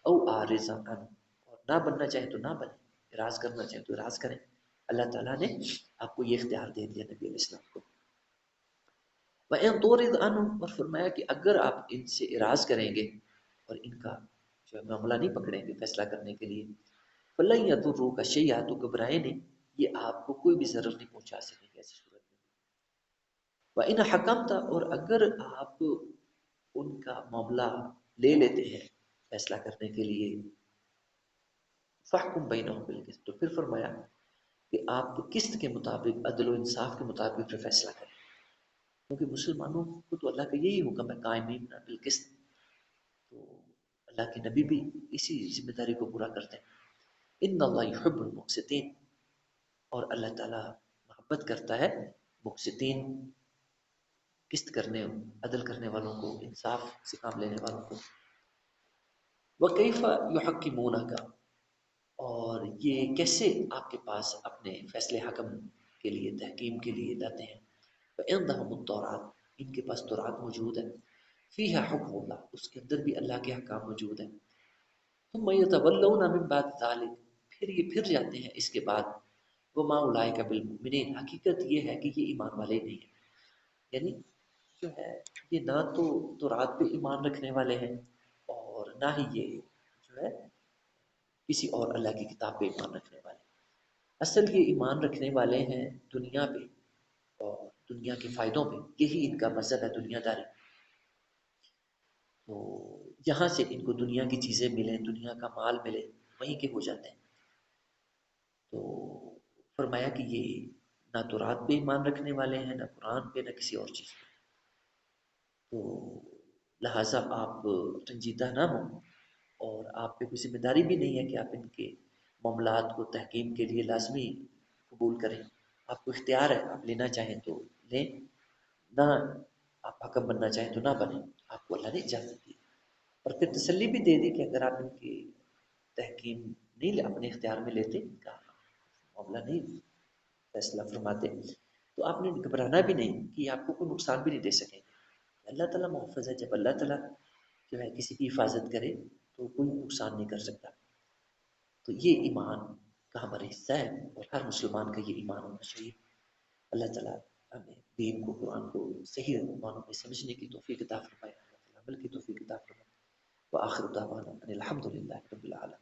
او اعرض عنہم، اور نہ بننا چاہیں تو نہ بنیں، اعراض کرنا چاہیں تو اعراض کریں. اللہ تعالیٰ نے آپ کو یہ اختیار دے دیا نبی علیہ السلام کو. وَإِن تُعْرِضْ عَنْهُمْ، اور فرمایا کہ اگر آپ ان سے اعراض کریں گے اور ان کا جو ہے معاملہ نہیں پکڑیں گے فیصلہ کرنے کے لیے، فَلَن يَضُرُّوكَ شَيْئًا، تو گھبرائے نہیں، یہ آپ کو کوئی بھی ضرر نہیں پہنچا سکیں گے ایسی صورت میں. وَإِنْ حَكَمْتَ، اور اگر آپ ان کا معاملہ لے لیتے ہیں فیصلہ کرنے کے لیے، فَاحْكُم بَيْنَهُم بِالْقِسْطِ، تو پھر فرمایا کہ آپ قسط کے مطابق، عدل و انصاف کے مطابق پھر فیصلہ کریں، کیونکہ مسلمانوں کو تو اللہ کا یہی حکم ہے، قائمین بالقسط. تو اللہ کے نبی بھی اسی ذمہ داری کو پورا کرتے ہیں. ان اللہ یحب المقسطین، اور اللہ تعالیٰ محبت کرتا ہے مقسطین، قسط کرنے، عدل کرنے والوں کو، انصاف سے کام لینے والوں کو. وَكَيْفَ يُحَكِّمُونَكَ، اور یہ کیسے آپ کے پاس اپنے فیصلے حکم کے لیے، تحکیم کے لیے لاتے ہیں. فَعِندَهُمُ التَّوْرَاةُ، ان کے پاس تورات موجود ہے، فیہا حکم اللہ، اس کے اندر بھی اللہ کے احکام موجود ہیں. ثُمَّ يَتَوَلَّوْنَ مِن بَعْدِ ذَلِكَ، پھر یہ پھر جاتے ہیں اس کے بعد. وَمَا أُولَٰئِكَ بِالْمُؤْمِنِينَ، حقیقت یہ ہے کہ یہ ایمان والے نہیں ہیں، یعنی جو ہے یہ نہ تو تورات پہ ایمان رکھنے والے ہیں، اور نہ ہی یہ جو ہے کسی اور اللہ کی کتاب پہ ایمان رکھنے والے. اصل یہ ایمان رکھنے والے ہیں دنیا پہ، اور دنیا کے فائدوں پہ، یہی ان کا مذہب ہے دنیا داری. تو یہاں سے ان کو دنیا کی چیزیں ملیں، دنیا کا مال ملے، وہیں کے ہو جاتے ہیں. تو فرمایا کہ یہ نہ تو رات پہ ایمان رکھنے والے ہیں، نہ قرآن پہ، نہ کسی اور چیز پہ. تو لہٰذا آپ رنجیدہ نہ ہوں، اور آپ پہ کوئی ذمہ داری بھی نہیں ہے کہ آپ ان کے معاملات کو تحکیم کے لیے لازمی قبول کریں. آپ کو اختیار ہے، آپ لینا چاہیں تو لیں، نہ آپ حکم بننا چاہیں تو نہ بنیں. آپ کو اللہ نے اجازت دی، اور پھر تسلی بھی دے دی کہ اگر آپ ان کی تحکیم نہیں اپنے اختیار میں لیتے، ان کا معاملہ نہیں فیصلہ فرماتے، تو آپ نے گھبرانا بھی نہیں کہ آپ کو کوئی نقصان بھی نہیں دے سکیں. اللہ تعالیٰ محفوظ ہے. جب اللہ تعالیٰ جو ہے کسی کی حفاظت کرے تو کوئی نقصان نہیں کر سکتا. تو یہ ایمان کا ہمارا حصہ ہے، اور ہر مسلمان کا یہ ایمان ہونا چاہیے. اللہ تعالیٰ ہمیں دین کو، قرآن کو صحیح معنوں میں سمجھنے کی توفیق عطا فرمائے، اللہ تعالیٰ عمل کی توفیق عطا فرمائے. وآخر دعوانا ان الحمد للہ رب العالمین.